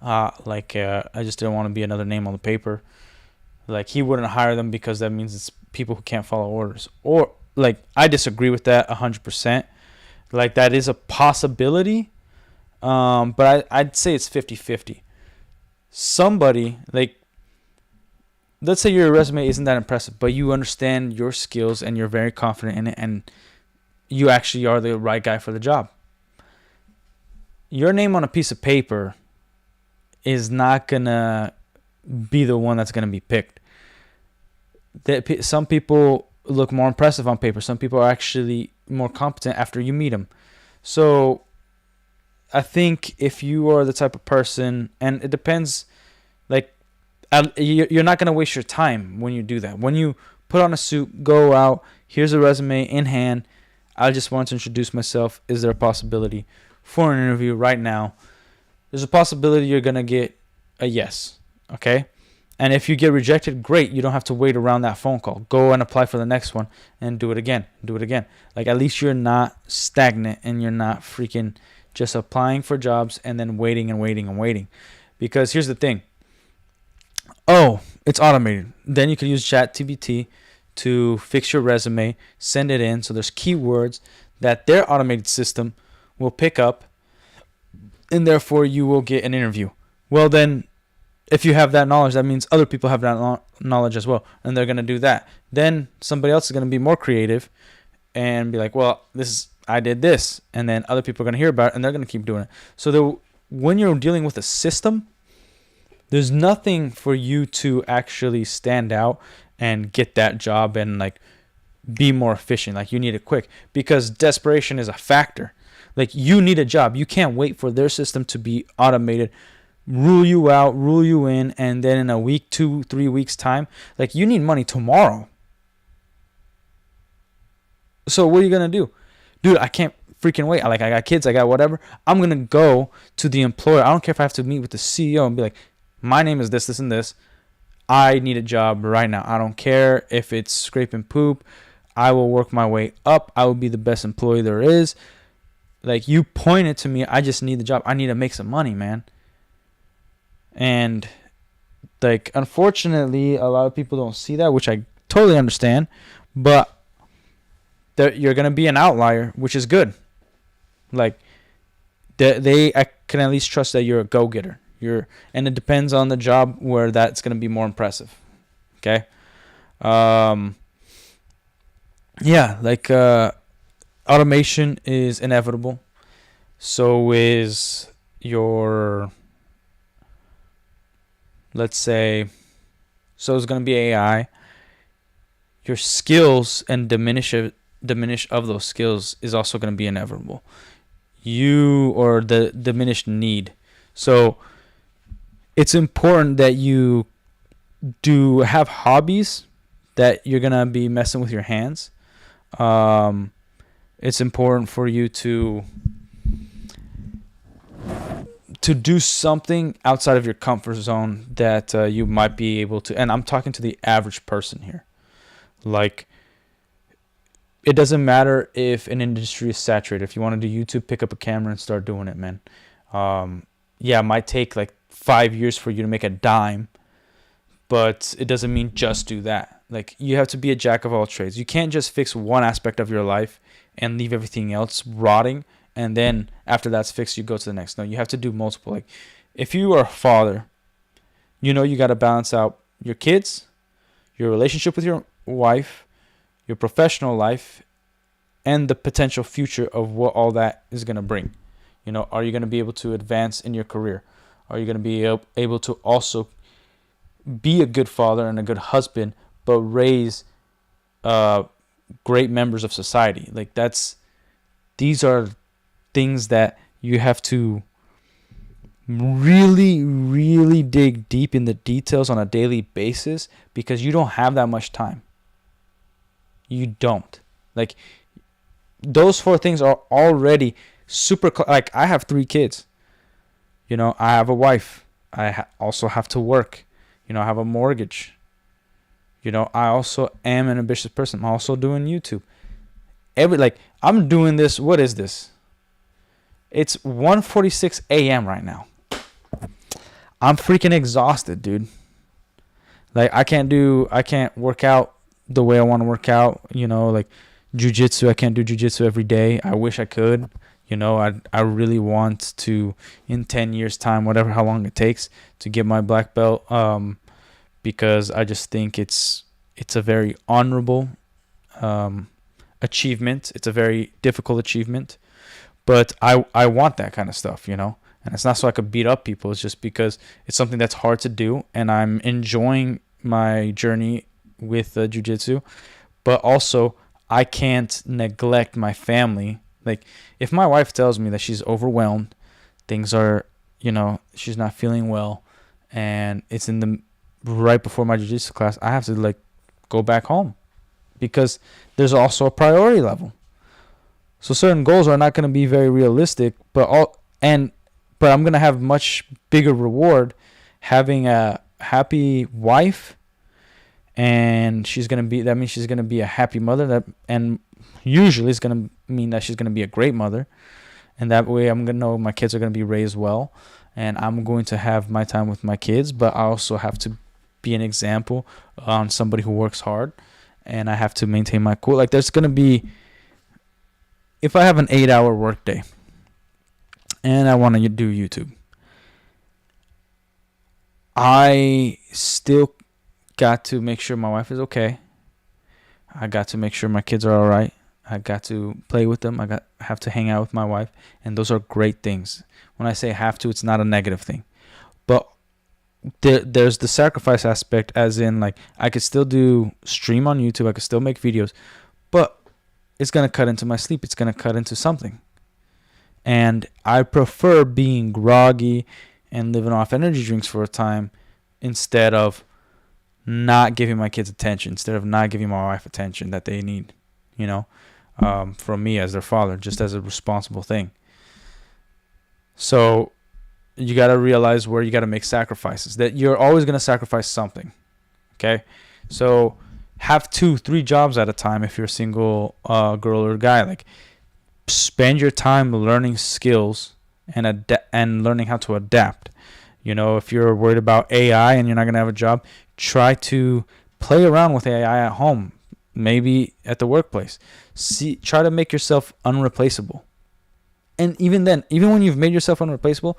S1: I just didn't want to be another name on the paper, like he wouldn't hire them because that means it's people who can't follow orders. Or like, I disagree with that 100%. Like, that is a possibility, but I'd say it's 50-50. Somebody, like, let's say your resume isn't that impressive, but you understand your skills and you're very confident in it, and you actually are the right guy for the job. Your name on a piece of paper is not going to be the one that's going to be picked. Some people look more impressive on paper. Some people are actually more competent after you meet them. So I think if you are the type of person, and it depends, like, you're not going to waste your time when you do that. When you put on a suit, go out, here's a resume in hand, I just want to introduce myself. Is there a possibility for an interview right now? There's a possibility you're going to get a yes, okay? And if you get rejected, great. You don't have to wait around that phone call. Go and apply for the next one and do it again. Do it again. Like, at least you're not stagnant and you're not freaking just applying for jobs and then waiting and waiting and waiting. Because here's the thing. Oh, it's automated. Then you can use ChatGPT to fix your resume, send it in. So there's keywords that their automated system will pick up, and therefore you will get an interview. Well, then, if you have that knowledge, that means other people have that knowledge as well, and they're going to do that. Then somebody else is going to be more creative and be like, well, I did this, and then other people are going to hear about it, and they're going to keep doing it. So when you're dealing with a system, there's nothing for you to actually stand out and get that job and like be more efficient. Like, you need it quick because desperation is a factor. Like, you need a job. You can't wait for their system to be automated, rule you out, rule you in, and then in a week, 2-3 weeks time, like, you need money tomorrow. So what are you gonna do? Dude, I can't freaking wait. I got kids, I got whatever. I'm gonna go to the employer. I don't care if I have to meet with the CEO and be like, my name is this, and this. I need a job right now. I don't care if it's scraping poop. I will work my way up. I will be the best employee there is. Like, you point it to me. I just need the job. I need to make some money, man. And, like, unfortunately, a lot of people don't see that, which I totally understand. But you're going to be an outlier, which is good. Like, I can at least trust that you're a go-getter. And it depends on the job where that's going to be more impressive. Okay? Yeah, like, automation is inevitable. So is your, let's say, so it's going to be AI. Your skills and diminish of those skills is also going to be inevitable. Or the diminished need. So it's important that you do have hobbies that you're going to be messing with your hands. It's important for you to do something outside of your comfort zone that you might be able to. And I'm talking to the average person here. Like, it doesn't matter if an industry is saturated. If you want to do YouTube, pick up a camera and start doing it, man. Yeah, it might take like 5 years for you to make a dime, but it doesn't mean just do that. Like, you have to be a jack of all trades. You can't just fix one aspect of your life and leave everything else rotting, and then after that's fixed, you go to the next. No, you have to do multiple. Like, if you are a father, you got to balance out your kids, your relationship with your wife, your professional life, and the potential future of what all that is going to bring. Are you going to be able to advance in your career? Are you going to be able to also be a good father and a good husband, but raise great members of society? Like, these are things that you have to really, really dig deep in the details on a daily basis, because you don't have that much time. You don't. Like, those 4 things are already super. Like, I have 3 kids. I have a wife. I also have to work. I have a mortgage. I also am an ambitious person. I'm also doing YouTube. I'm doing this. What is this? It's 1:46 a.m. right now. I'm freaking exhausted, dude. Like, I can't work out the way I want to work out. Like jujitsu, I can't do jujitsu every day. I wish I could. I really want to, in 10 years time, how long it takes to get my black belt. Because I just think it's a very honorable achievement. It's a very difficult achievement, but I want that kind of stuff, And it's not so I could beat up people. It's just because it's something that's hard to do, and I'm enjoying my journey with jiu-jitsu. But also, I can't neglect my family. Like, if my wife tells me that she's overwhelmed, things are, she's not feeling well, and it's right before my jiu-jitsu class, I have to go back home, because there's also a priority level. So certain goals are not going to be very realistic, but I'm going to have much bigger reward having a happy wife, and that means she's going to be a happy mother, and usually it's going to mean that she's going to be a great mother, and that way I'm going to know my kids are going to be raised well, and I'm going to have my time with my kids, but I also have to be an example on somebody who works hard, and I have to maintain my cool. Like, there's going to be, if I have an 8-hour workday and I want to do YouTube, I still got to make sure my wife is okay. I got to make sure my kids are all right. I got to play with them. Have to hang out with my wife, and those are great things. When I say have to, it's not a negative thing, but there's the sacrifice aspect, as in, like, I could still do stream on YouTube, I could still make videos, but it's gonna cut into my sleep. It's gonna cut into something, and I prefer being groggy and living off energy drinks for a time instead of not giving my kids attention, instead of not giving my wife attention that they need, from me as their father, just as a responsible thing. So you got to realize where you got to make sacrifices, that you're always going to sacrifice something. Okay. So have 2-3 jobs at a time. If you're a single girl or guy, like, spend your time learning skills and learning how to adapt. If you're worried about AI and you're not going to have a job, try to play around with AI at home, maybe at the workplace. Try to make yourself unreplaceable. And even then, even when you've made yourself unreplaceable,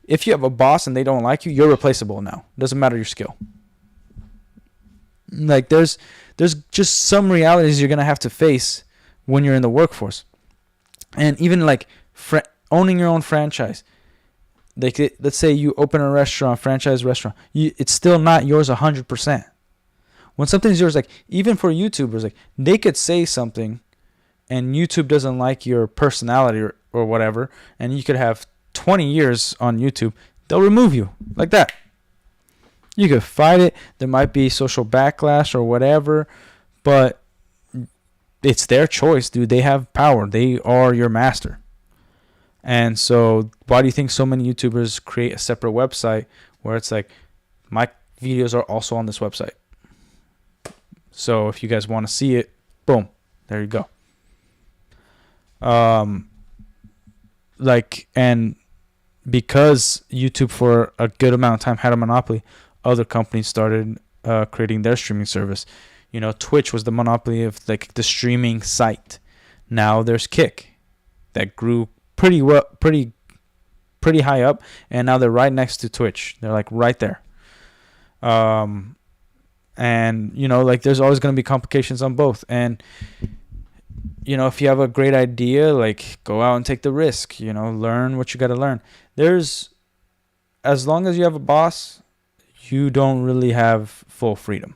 S1: if you have a boss and they don't like you, you're replaceable now. Doesn't matter your skill. Like, there's just some realities you're going to have to face when you're in the workforce. And even like owning your own franchise. Like, let's say you open a franchise restaurant. It's still not yours 100%. When something's yours, like, even for YouTubers, like, they could say something and YouTube doesn't like your personality or whatever, and you could have 20 years on YouTube, they'll remove you like that. You could fight it. There might be social backlash or whatever, but it's their choice, dude. They have power. They are your master. And so why do you think so many YouTubers create a separate website where it's like, my videos are also on this website? So if you guys want to see it, boom, there you go. And because YouTube for a good amount of time had a monopoly, other companies started creating their streaming service. Twitch was the monopoly of like the streaming site. Now there's Kick that grew pretty high up, and now they're right next to Twitch. They're like right there. And like there's always going to be complications on both. And if you have a great idea, like go out and take the risk. Learn what you got to learn. As long as you have a boss, you don't really have full freedom.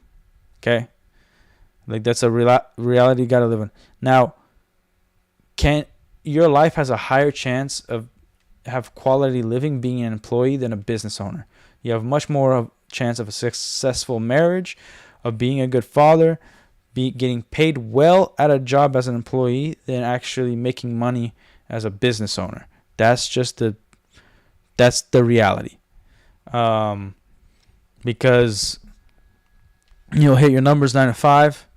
S1: Okay, like that's a reality you got to live in. Now, your life has a higher chance of have quality living being an employee than a business owner. You have much more of chance of a successful marriage, of being a good father, getting paid well at a job as an employee than actually making money as a business owner. That's the reality. Because you'll hit your numbers 9 to 5.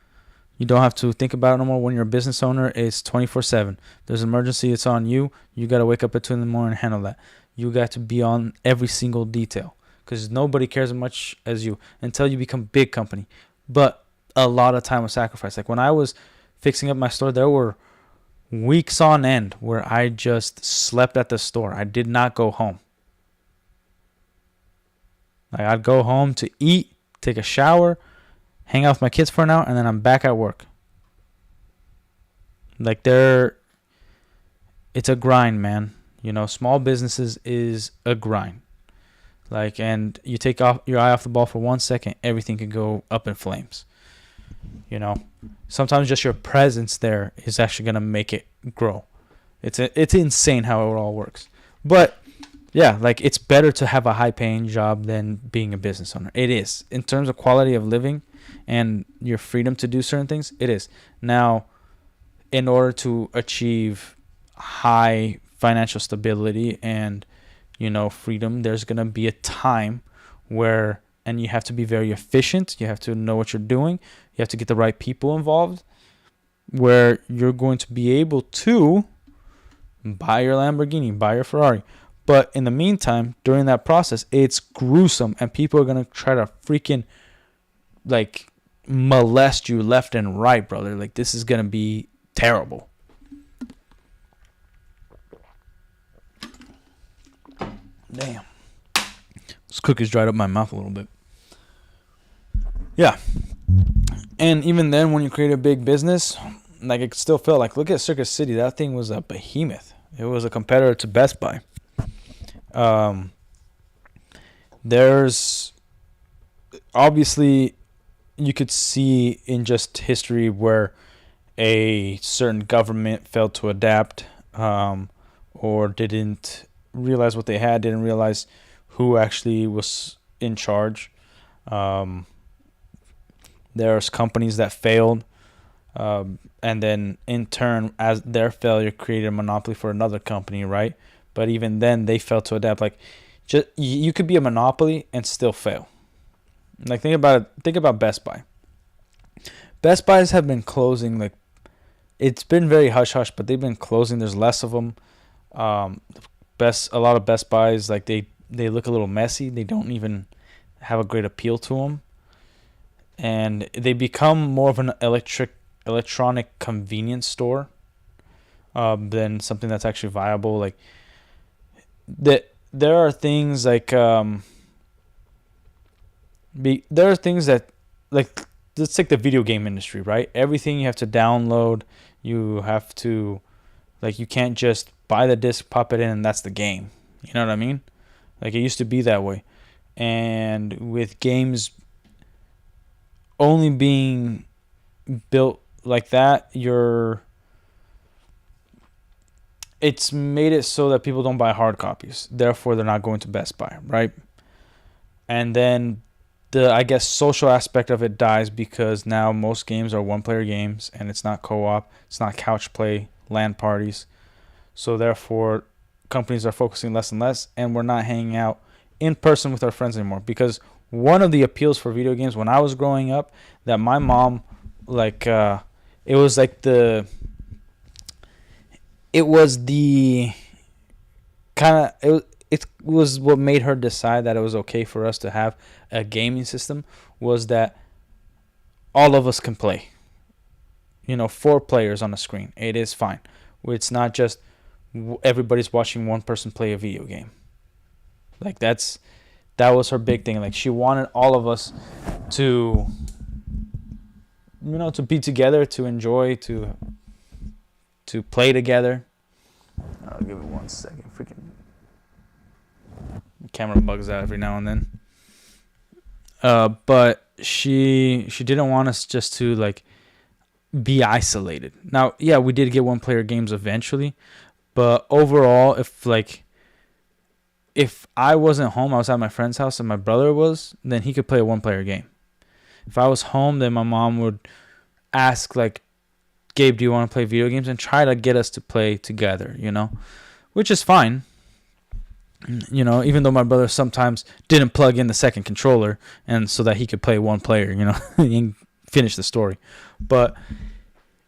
S1: You don't have to think about it no more. When you're a business owner, it's 24/7. There's an emergency, it's on you. You got to wake up at 2 in the morning and handle that. You got to be on every single detail because nobody cares as much as you until you become a big company. But a lot of time was sacrificed. Like when I was fixing up my store, there were weeks on end where I just slept at the store. I did not go home. Like I'd go home to eat, take a shower, hang out with my kids for an hour, and then I'm back at work. Like it's a grind, man. Small businesses is a grind. Like, and you take off your eye off the ball for 1 second, everything can go up in flames. Sometimes just your presence there is actually gonna make it grow. It's insane how it all works. But yeah, like it's better to have a high-paying job than being a business owner. It is in terms of quality of living and your freedom to do certain things. It is. Now, in order to achieve high financial stability and freedom, there's going to be a time where, and you have to be very efficient. You have to know what you're doing. You have to get the right people involved, where you're going to be able to buy your Lamborghini, buy your Ferrari. But in the meantime, during that process, it's gruesome, and people are going to try to freaking like molest you left and right, brother. Like this is going to be terrible. Damn. This cookies dried up my mouth a little bit. Yeah. And even then, when you create a big business, like it still felt like, look at Circus City. That thing was a behemoth. It was a competitor to Best Buy. There's obviously, you could see in just history where a certain government failed to adapt, or didn't realize what they had, didn't realize who actually was in charge. There's companies that failed, and then in turn, as their failure created a monopoly for another company, right? But even then, they failed to adapt. Like, just you could be a monopoly and still fail. Like, think about it. Think about Best Buy. Best Buys have been closing. Like, it's been very hush hush, but they've been closing. There's less of them. A lot of Best Buys, like they look a little messy. They don't even have a great appeal to them, and they become more of an electronic convenience store than something that's actually viable. Like there are things like there are things that, like, let's take the video game industry, right? Everything you have to download. You have to, like, you can't just buy the disc, pop it in, and that's the game. You know what I mean? Like, it used to be that way. And with games only being built like that, it's made it so that people don't buy hard copies. Therefore, they're not going to Best Buy, right? And then the, I guess, social aspect of it dies because now most games are one-player games, and it's not co-op. It's not couch play, LAN parties. So therefore, companies are focusing less and less, and we're not hanging out in person with our friends anymore. Because one of the appeals for video games when I was growing up, that my mom, like, it was the kind of, it was what made her decide that it was okay for us to have a gaming system was that all of us can play. 4 players on a screen. It is fine. It's not just everybody's watching one person play a video game. Like that was her big thing. Like she wanted all of us to to be together, to enjoy, to play together. I'll give it 1 second. Freaking camera bugs out every now and then. But she didn't want us just to like be isolated. Now, yeah, we did get 1-player games eventually, but overall, if I wasn't home, I was at my friend's house and my brother was, then he could play a 1-player game. If I was home, then my mom would ask like, Gabe, do you want to play video games? And try to get us to play together, which is fine. Even though my brother sometimes didn't plug in the second controller and so that he could play 1 player, and finish the story. But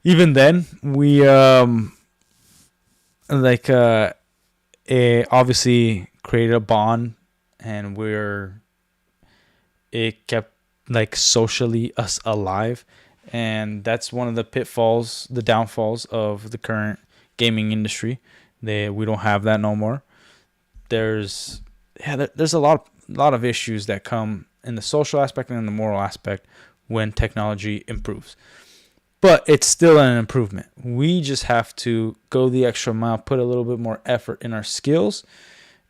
S1: even then, we it obviously created a bond, and it kept like socially us alive. And that's one of the pitfalls, the downfalls of the current gaming industry. We don't have that no more. There's a lot of issues that come in the social aspect and in the moral aspect when technology improves. But it's still an improvement. We just have to go the extra mile, put a little bit more effort in our skills,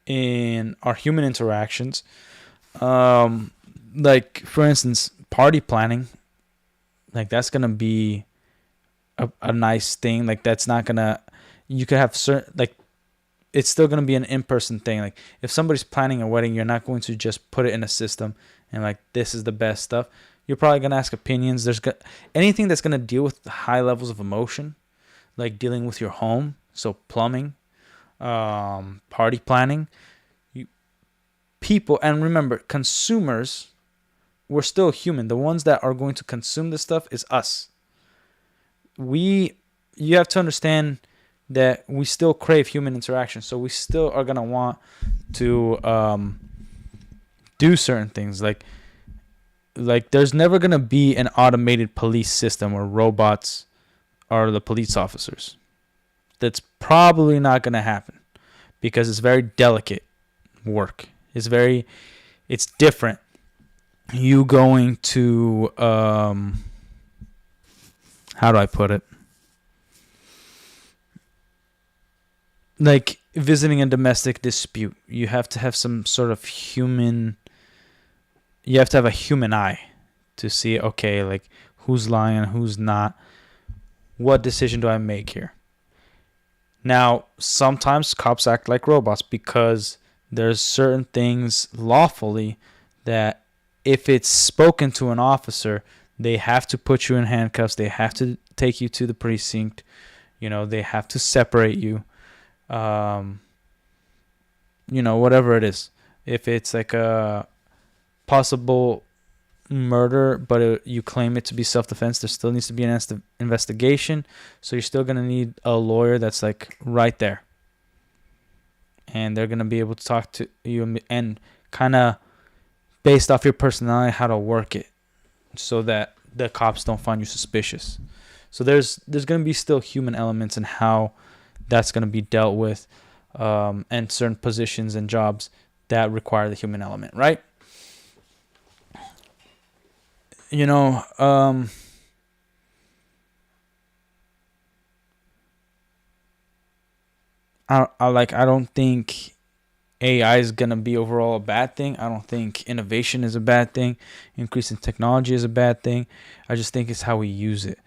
S1: in our human interactions. Like for instance, party planning. Like that's gonna be a nice thing. Like that's not gonna. You could have certain like. It's still gonna be an in-person thing. Like if somebody's planning a wedding, you're not going to just put it in a system and like this is the best stuff. You're probably gonna ask opinions. Anything that's gonna deal with high levels of emotion, like dealing with your home. So plumbing, party planning, people, and remember, consumers. We're still human. The ones that are going to consume this stuff is us. You have to understand that we still crave human interaction. So we still are going to want to do certain things. Like there's never going to be an automated police system where robots are the police officers. That's probably not going to happen because it's very delicate work. It's different. You going to how do I put it? Like visiting a domestic dispute, you have to have some sort of you have to have a human eye to see, okay, like who's lying, who's not. What decision do I make here? Now, sometimes cops act like robots because there's certain things lawfully that if it's spoken to an officer, they have to put you in handcuffs. They have to take you to the precinct. They have to separate you. Whatever it is. If it's like a possible murder, but you claim it to be self-defense, there still needs to be an investigation. So you're still going to need a lawyer that's like right there. And they're going to be able to talk to you and kind of based off your personality, how to work it so that the cops don't find you suspicious. So there's going to be still human elements in how that's going to be dealt with, and certain positions and jobs that require the human element, right? I don't think AI is going to be overall a bad thing. I don't think innovation is a bad thing. Increasing technology is a bad thing. I just think it's how we use it.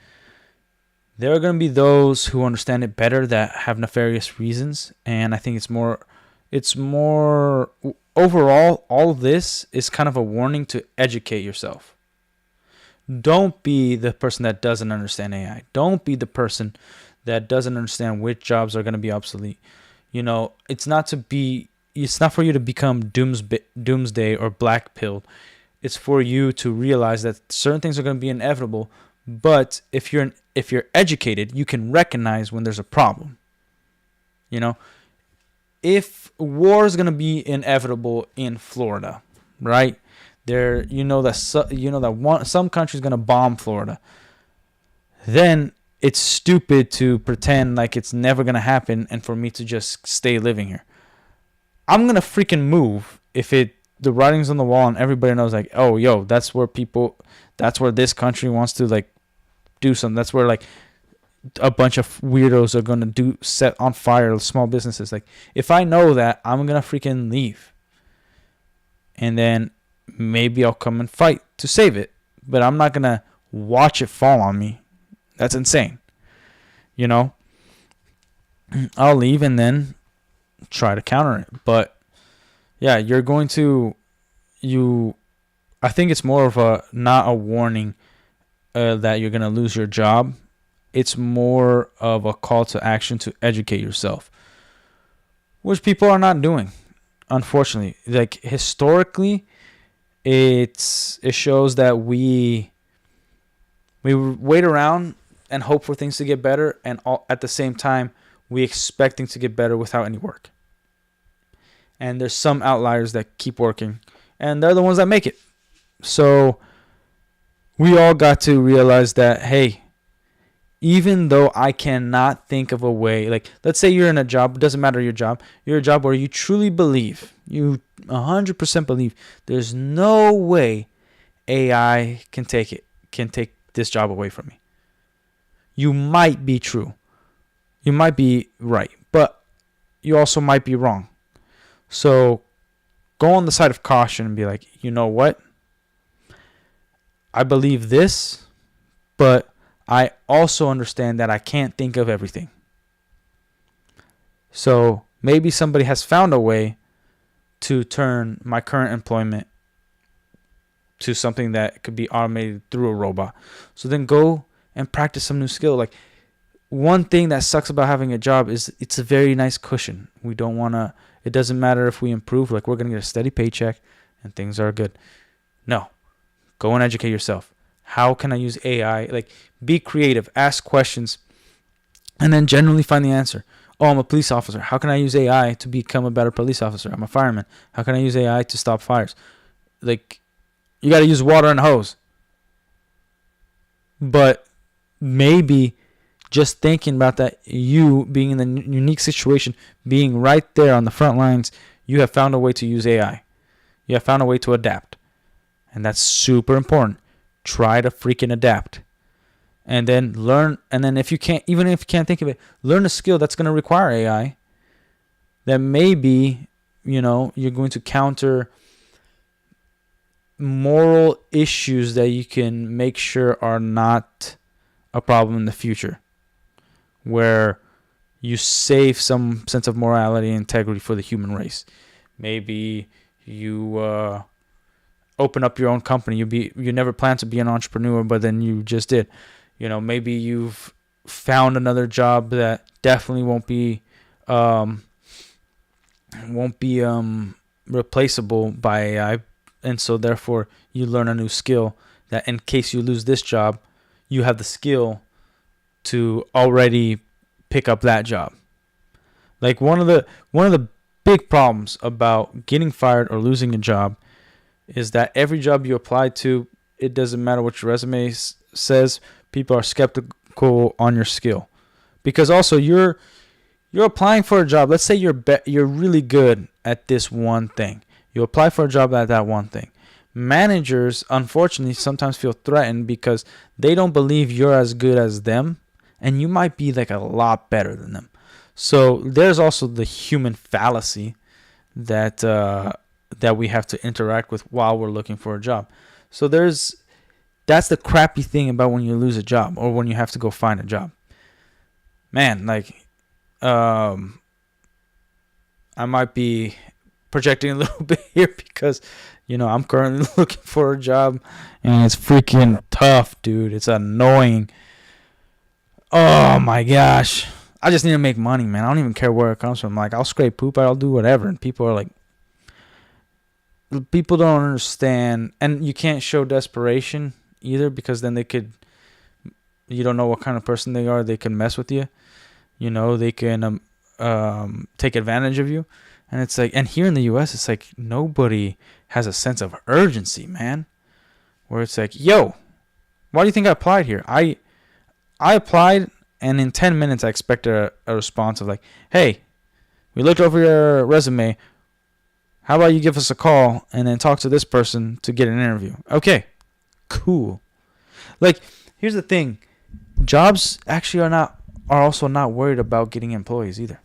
S1: There are going to be those who understand it better that have nefarious reasons. And I think it's more overall, all this is kind of a warning to educate yourself. Don't be the person that doesn't understand AI. Don't be the person that doesn't understand which jobs are going to be obsolete. It's not for you to become doomsday or black pilled. It's for you to realize that certain things are going to be inevitable. But if you're educated, you can recognize when there's a problem. if war is gonna be inevitable in Florida, right? There, some country's gonna bomb Florida. Then it's stupid to pretend like it's never gonna happen and for me to just stay living here. I'm gonna freaking move if the writing's on the wall and everybody knows like, oh, yo, that's where this country wants to like do something. That's where like a bunch of weirdos are gonna set on fire small businesses. Like, if I know that, I'm gonna freaking leave, and then maybe I'll come and fight to save it. But I'm not gonna watch it fall on me. That's insane. I'll leave and then try to counter it. But yeah, I think it's more of not a warning that you're going to lose your job. It's more of a call to action to educate yourself, which people are not doing, unfortunately. Like, historically, it shows that we wait around and hope for things to get better, and at the same time, we expect things to get better without any work. And there's some outliers that keep working, and they're the ones that make it. So we all got to realize that, hey, even though I cannot think of a way, like, let's say you're in a job, it doesn't matter your job, you're a job where you truly believe, you 100% believe there's no way AI can take this job away from me. You might be true. You might be right, but you also might be wrong. So go on the side of caution and be like, you know what? I believe this, but I also understand that I can't think of everything. So maybe somebody has found a way to turn my current employment to something that could be automated through a robot. So then go and practice some new skill. Like, one thing that sucks about having a job is it's a very nice cushion. We don't want to, it doesn't matter if we improve, like, we're going to get a steady paycheck and things are good. No. Go and educate yourself. How can I use AI? Like, be creative, ask questions, and then generally find the answer. Oh, I'm a police officer. How can I use AI to become a better police officer? I'm a fireman. How can I use AI to stop fires? Like, you got to use water and hose. But maybe just thinking about that, you being in the unique situation, being right there on the front lines, you have found a way to use AI. You have found a way to adapt. And that's super important. Try to freaking adapt. And then learn. And then if you can't, even if you can't think of it, learn a skill that's going to require AI. That maybe, you're going to counter moral issues that you can make sure are not a problem in the future, where you save some sense of morality and integrity for the human race. Maybe you open up your own company. You never planned to be an entrepreneur, but then you just did. Maybe you've found another job that definitely won't be replaceable by AI. And so therefore you learn a new skill that in case you lose this job, you have the skill to already pick up that job. Like, one of the big problems about getting fired or losing a job is that every job you apply to, it doesn't matter what your resume says, people are skeptical on your skill. Because also you're applying for a job. Let's say you're really good at this one thing. You apply for a job at that one thing. Managers, unfortunately, sometimes feel threatened because they don't believe you're as good as them, and you might be like a lot better than them. So there's also the human fallacy that we have to interact with while we're looking for a job. So that's the crappy thing about when you lose a job or when you have to go find a job. Man, like, I might be projecting a little bit here because, I'm currently looking for a job and it's freaking tough, dude. It's annoying. Oh my gosh. I just need to make money, man. I don't even care where it comes from. Like, I'll scrape poop, I'll do whatever. And people are like, people don't understand. And you can't show desperation either, because then you don't know what kind of person they are. They can mess with you. They can take advantage of you. And it's like, and here in the US, it's like nobody has a sense of urgency, man. Where it's like, yo, why do you think I applied here? I applied, and in 10 minutes I expected a response of like, hey, we looked over your resume. How about you give us a call and then talk to this person to get an interview? Okay, cool. Like, here's the thing. Jobs actually are also not worried about getting employees either.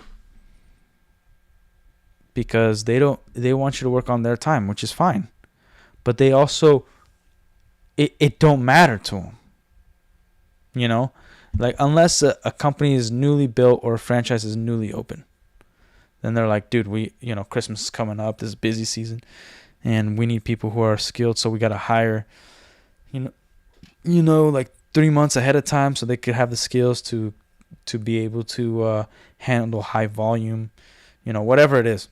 S1: Because they want you to work on their time, which is fine. But they also, it don't matter to them. You know? Like, unless a company is newly built or a franchise is newly open. Then they're like, dude, Christmas is coming up. This is busy season. And we need people who are skilled, so we got to hire, like 3 months ahead of time so they could have the skills to be able to handle high volume, whatever it is.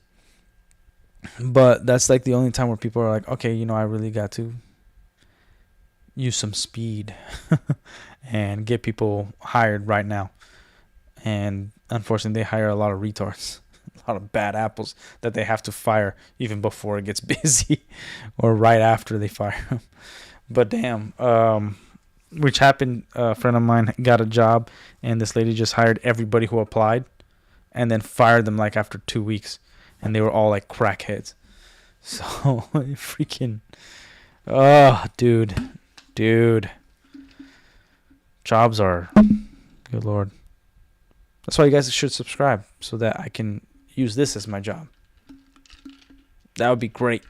S1: But that's like the only time where people are like, okay, I really got to use some speed and get people hired right now. And unfortunately, they hire a lot of retards, a lot of bad apples that they have to fire even before it gets busy or right after they fire them. But damn, which happened, a friend of mine got a job and this lady just hired everybody who applied and then fired them like after 2 weeks. And they were all like crackheads. So freaking, dude. Jobs are, good Lord. That's why you guys should subscribe so that I can use this as my job. That would be great.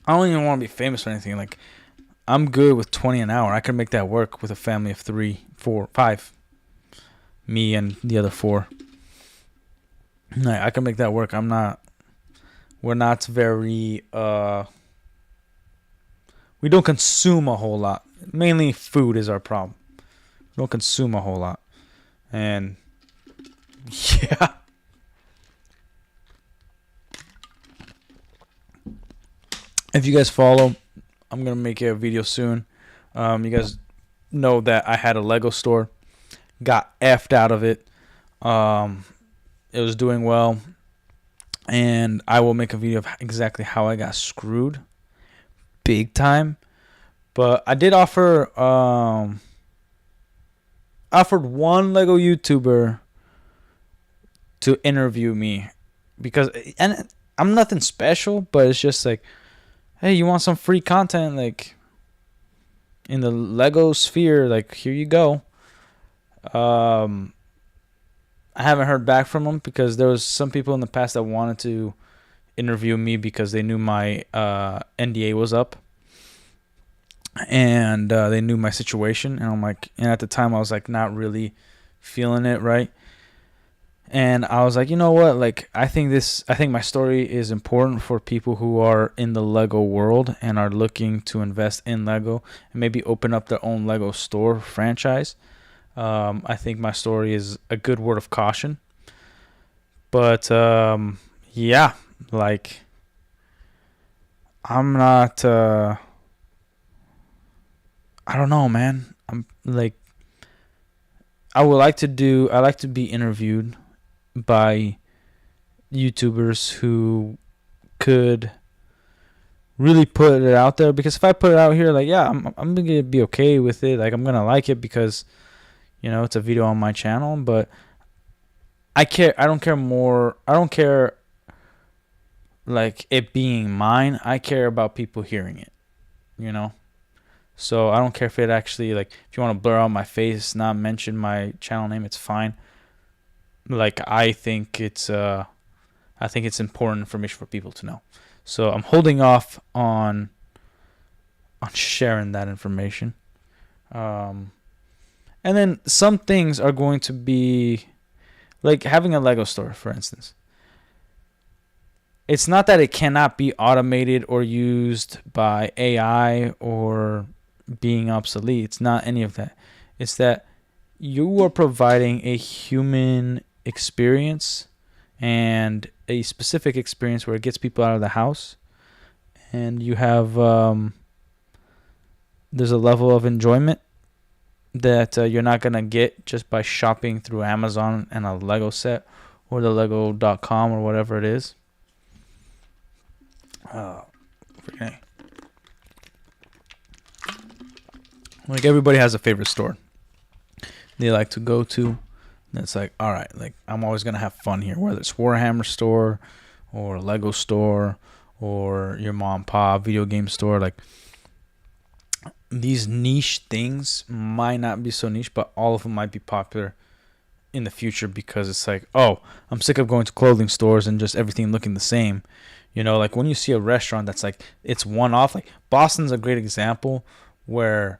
S1: I don't even want to be famous or anything. Like, I'm good with 20 an hour. I can make that work with a family of 3, 4, 5. Me and the other 4. I can make that work. We're not very, we don't consume a whole lot. Mainly food is our problem. We don't consume a whole lot. And, yeah. If you guys follow, I'm going to make a video soon. You guys know that I had a Lego store. Got effed out of it. It was doing well. And I will make a video of exactly how I got screwed. Big time. But I did offered one Lego YouTuber to interview me. And I'm nothing special, but it's just like, hey, you want some free content, like, in the Lego sphere? Like, here you go. I haven't heard back from them because there was some people in the past that wanted to interview me because they knew my NDA was up. And they knew my situation. And I'm like, and at the time I was like not really feeling it right. And I was like, you know what? Like, I think my story is important for people who are in the Lego world and are looking to invest in Lego and maybe open up their own Lego store franchise. I think my story is a good word of caution. But, yeah, like, I'm not, I don't know, man. I'm like, I like to be interviewed by YouTubers who could really put it out there, because if I put it out here, like, yeah, I'm gonna be okay with it, like, I'm gonna like it because, it's a video on my channel. But I don't care like it being mine. I care about people hearing it, so I don't care if it actually, like, if you want to blur out my face, not mention my channel name, it's fine. Like, I think it's important information for people to know. So I'm holding off on sharing that information. And then some things are going to be like having a Lego store, for instance. It's not that it cannot be automated or used by AI or being obsolete. It's not any of that. It's that you are providing a human experience and a specific experience where it gets people out of the house, and you have there's a level of enjoyment that you're not gonna get just by shopping through Amazon and a Lego set or the Lego.com or whatever it is. Freaking like everybody has a favorite store they like to go to. And it's like, all right, like I'm always gonna have fun here, whether it's Warhammer store or Lego store or your mom and pop video game store. Like these niche things might not be so niche, but all of them might be popular in the future because it's like, oh, I'm sick of going to clothing stores and just everything looking the same. You know, like when you see a restaurant that's like it's one off, like Boston's a great example where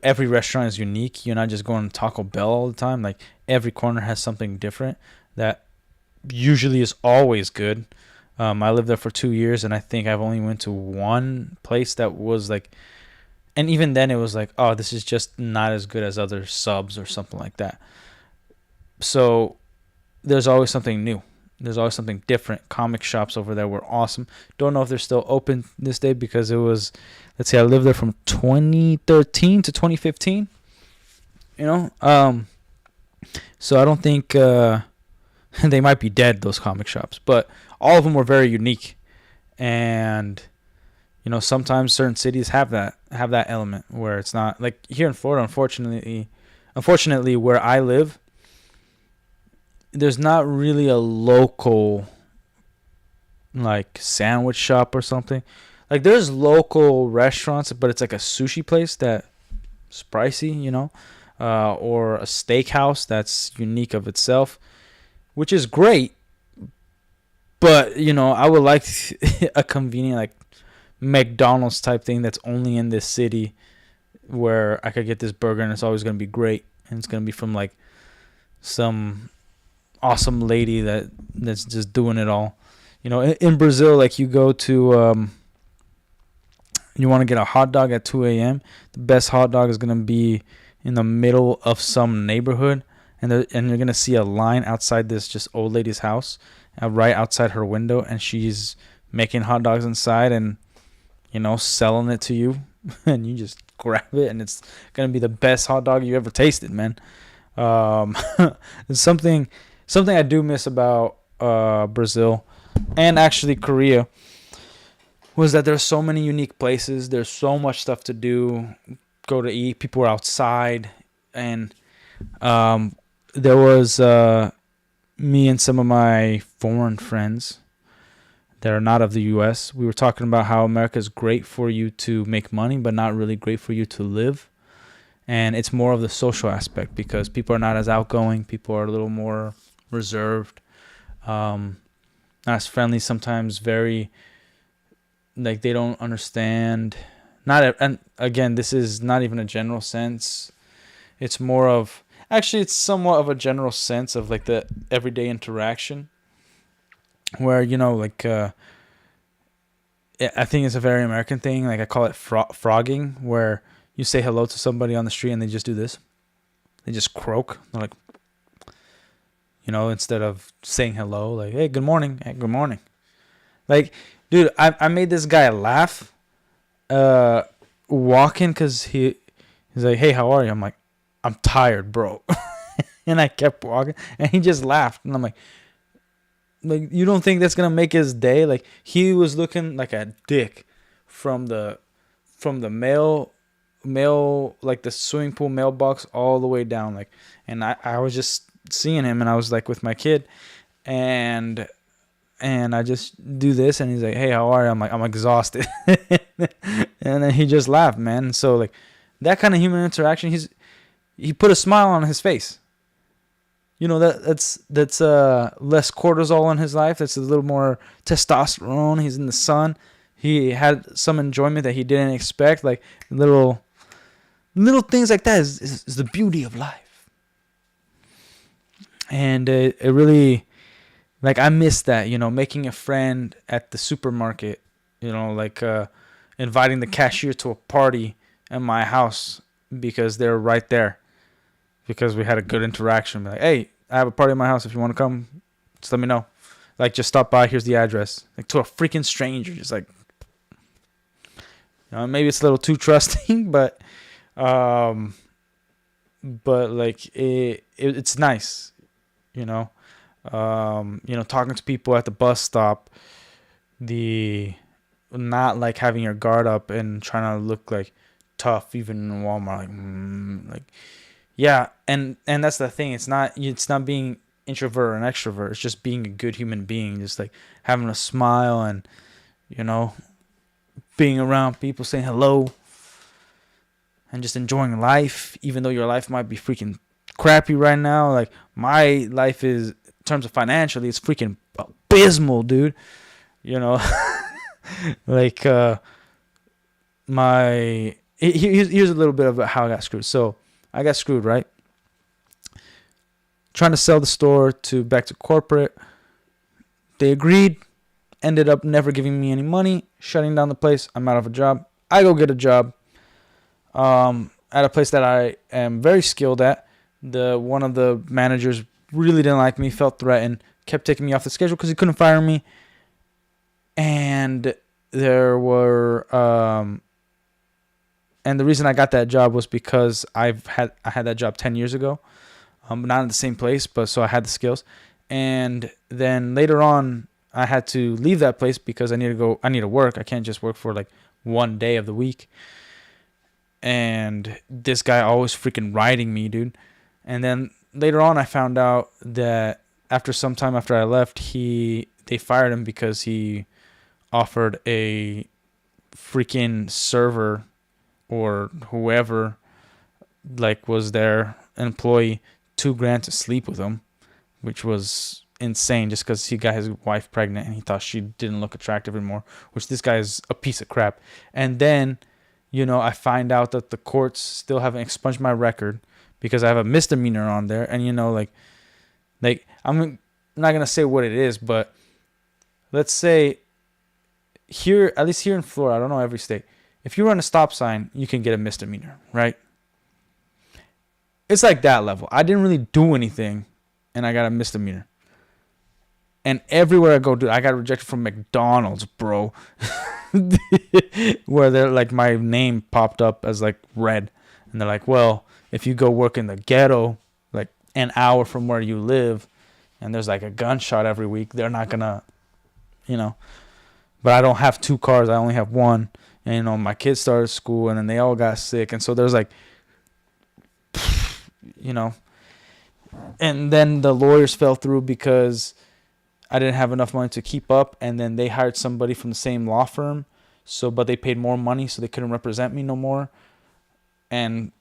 S1: every restaurant is unique. You're not just going to Taco Bell all the time. Like every corner has something different that usually is always good. I lived there for 2 years and I think I've only went to one place that was like, and even then it was like, oh, this is just not as good as other subs or something like that. So there's always something new. There's always something different. Comic shops over there were awesome. Don't know if they're still open this day because it was, let's say I lived there from 2013 to 2015. You know, so I don't think they might be dead, those comic shops. But all of them were very unique, and you know sometimes certain cities have that element where it's not like here in Florida. Unfortunately, where I live, there's not really a local like sandwich shop or something. Like there's local restaurants, but it's like a sushi place that's pricey, you know, or a steakhouse that's unique of itself, which is great. But you know, I would like a convenient like McDonald's type thing that's only in this city where I could get this burger and it's always gonna be great, and it's gonna be from like some awesome lady that's just doing it all. You know, in Brazil, like you go to you want to get a hot dog at 2 a.m. The best hot dog is gonna be in the middle of some neighborhood, and you're gonna see a line outside this just old lady's house, right outside her window, and she's making hot dogs inside and you know selling it to you, and you just grab it, and it's gonna be the best hot dog you ever tasted, man. It's something I do miss about Brazil and actually Korea was that there's so many unique places. There's so much stuff to do, go to eat. People are outside, and there was me and some of my foreign friends that are not of the U.S. We were talking about how America is great for you to make money, but not really great for you to live. And it's more of the social aspect because people are not as outgoing. People are a little more reserved, not as friendly. Sometimes very like they don't understand. And again, this is not even a general sense. It's more of actually it's somewhat of a general sense of like the everyday interaction, where you know like I think it's a very American thing. Like I call it frogging, where you say hello to somebody on the street and they just do this. They just croak. They're like, you know, instead of saying hello, like, hey, good morning. Hey, good morning. Like, dude, I made this guy laugh walking because he's like, hey, how are you? I'm like, I'm tired, bro. And I kept walking and he just laughed. And I'm like, you don't think that's going to make his day? Like, he was looking like a dick from the mail, like the swimming pool mailbox all the way down. Like, and I was just seeing him and I was like with my kid and I just do this and he's like, hey, how are you? I'm like, I'm exhausted. And then he just laughed, man. So like that kind of human interaction, he put a smile on his face. You know, that's less cortisol in his life. That's a little more testosterone. He's in the sun. He had some enjoyment that he didn't expect. Like little things like that is the beauty of life. And it really, like, I miss that, you know, making a friend at the supermarket, you know, like inviting the cashier to a party at my house because they're right there. Because we had a good interaction. Like, hey, I have a party at my house. If you want to come, just let me know. Like, just stop by. Here's the address. Like, to a freaking stranger. Just like, you know, maybe it's a little too trusting, but but like it's nice, you know. Talking to people at the bus stop, the not like having your guard up and trying to look like tough even in Walmart, like yeah, and that's the thing. It's not being introvert or an extrovert. It's just being a good human being, just like having a smile and you know being around people, saying hello, and just enjoying life, even though your life might be freaking crappy right now. Like my life is, in terms of financially, it's freaking abysmal, dude. You know, like here's a little bit about how I got screwed. So I got screwed, right? Trying to sell the store to back to corporate. They agreed. Ended up never giving me any money, shutting down the place. I'm out of a job. I go get a job at a place that I am very skilled at. One of the managers really didn't like me, felt threatened, kept taking me off the schedule because he couldn't fire me. And and the reason I got that job was because I had that job 10 years ago. Not in the same place, but so I had the skills. And then later on, I had to leave that place because I need to work. I can't just work for like one day of the week. And this guy always freaking riding me, dude. And then later on, I found out that after some time after I left, they fired him because he offered a freaking server or whoever like was their employee $2,000 to sleep with him, which was insane just because he got his wife pregnant and he thought she didn't look attractive anymore, which this guy is a piece of crap. And then, I find out that the courts still haven't expunged my record because I have a misdemeanor on there. And, like I'm not going to say what it is, but let's say here, at least here in Florida, I don't know every state, if you run a stop sign, you can get a misdemeanor, right? It's like that level. I didn't really do anything, and I got a misdemeanor. And everywhere I go, dude, I got rejected from McDonald's, bro. Where they're like, my name popped up as like red. And they're like, well, if you go work in the ghetto, like an hour from where you live, and there's like a gunshot every week, they're not going to, But I don't have 2 cars. I only have one. And, my kids started school, and then they all got sick. And so there's like, and then the lawyers fell through because I didn't have enough money to keep up. And then they hired somebody from the same law firm. But they paid more money, so they couldn't represent me no more. And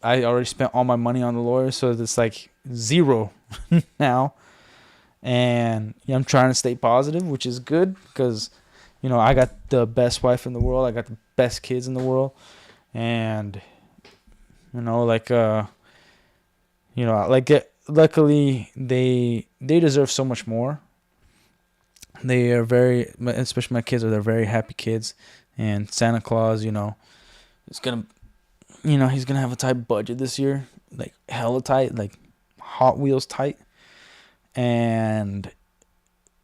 S1: I already spent all my money on the lawyers, so it's like zero now. And I'm trying to stay positive, which is good because, I got the best wife in the world. I got the best kids in the world. And, luckily they deserve so much more. They are especially my kids, they're very happy kids. And Santa Claus, is going to, he's going to have a tight budget this year, like hella tight, like Hot Wheels tight. And,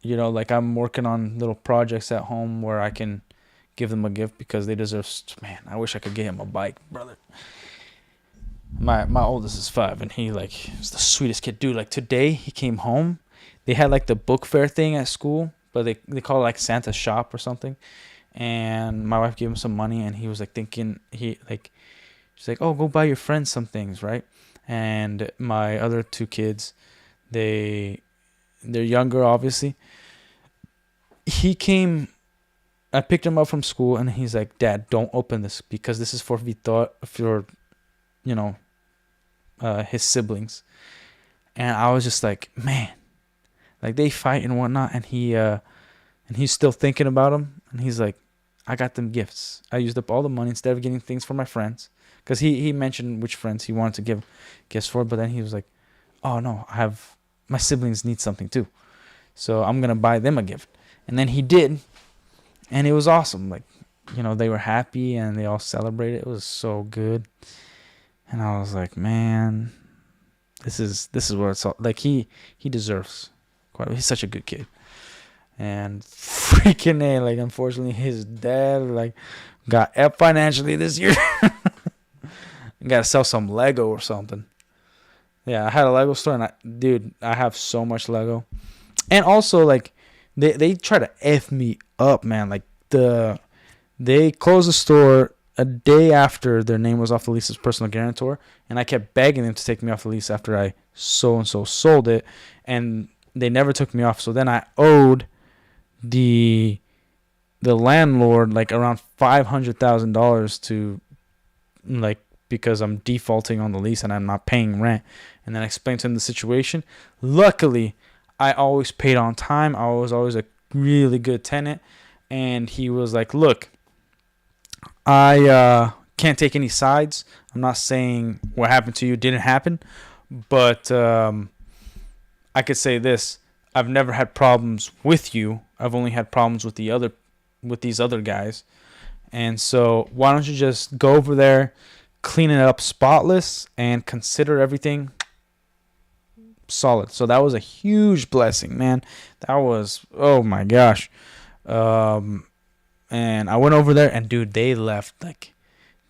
S1: I'm working on little projects at home where I can give them a gift because they deserve, man, I wish I could get him a bike, brother. My oldest is 5, and he is the sweetest kid, dude. Like today he came home, they had like the book fair thing at school, but they call it like Santa's shop or something. And my wife gave him some money, and he was like thinking she's like, oh, go buy your friends some things, right? And my other 2 kids, they're younger, obviously. I picked him up from school, and he's like, Dad, don't open this because this is for his siblings. And I was just like, man, like they fight and whatnot, and he's still thinking about them. And he's like, I got them gifts. I used up all the money instead of getting things for my friends, because he mentioned which friends he wanted to give gifts for. But then he was like, oh no, my siblings need something too, so I'm gonna buy them a gift. And then he did, and it was awesome. Like, they were happy and they all celebrated. It was so good. And I was like, man, this is what it's all like. He deserves he's such a good kid. And freaking like, unfortunately, his dad got up financially this year. Got to sell some Lego or something. Yeah, I had a Lego store, and dude, I have so much Lego. And also, like, they try to f me up, man. Like they closed the store a day after their name was off the lease as personal guarantor, and I kept begging them to take me off the lease after I so and so sold it, and they never took me off. So then I owed the landlord like around $500,000 to, like, because I'm defaulting on the lease and I'm not paying rent. And then I explained to him the situation. Luckily, I always paid on time. I was always a really good tenant, and he was like, "Look, I can't take any sides. I'm not saying what happened to you didn't happen, but I could say this: I've never had problems with you. I've only had problems with these other guys. And so why don't you just go over there, clean it up spotless, and consider everything solid." So that was a huge blessing, man. That was, oh my gosh. And I went over there, and dude, they left like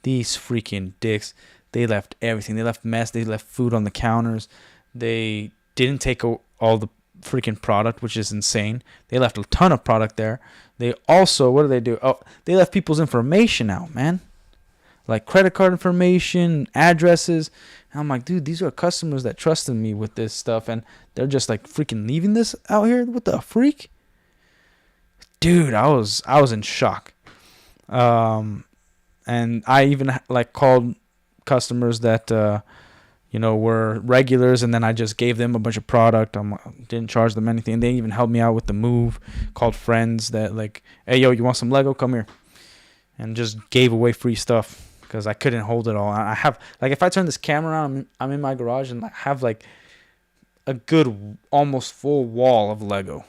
S1: these freaking dicks. They left everything. They left mess. They left food on the counters. They didn't take all the freaking product, which is insane. They left a ton of product there. They also, what do they do? Oh, they left people's information out, man. Like credit card information, addresses. And I'm like, dude, these are customers that trusted me with this stuff, and they're just like freaking leaving this out here. What the freak? Dude, I was in shock. And I even like called customers that were regulars, and then I just gave them a bunch of product. Didn't charge them anything. They even helped me out with the move. Called friends that like, "Hey, yo, you want some Lego? Come here," and just gave away free stuff because I couldn't hold it all. I have, like, if I turn this camera on, I'm in my garage, and I have like a good almost full wall of Lego.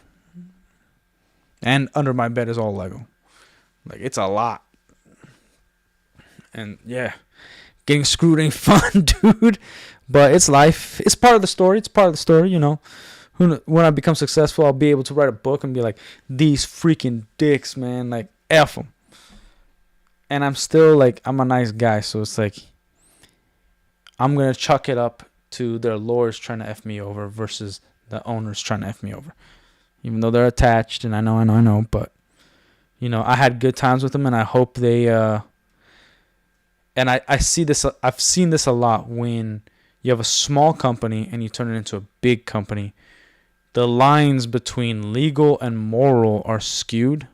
S1: And under my bed is all Lego. Like, it's a lot. And yeah, getting screwed ain't fun, dude. But it's life. It's part of the story. When I become successful, I'll be able to write a book and be like, these freaking dicks, man. Like, F them. And I'm still like, I'm a nice guy. So it's like, I'm going to chuck it up to their lawyers trying to F me over versus the owners trying to F me over. Even though they're attached, and I know, but I had good times with them, and I hope they. And I see this. I've seen this a lot when you have a small company and you turn it into a big company. The lines between legal and moral are skewed,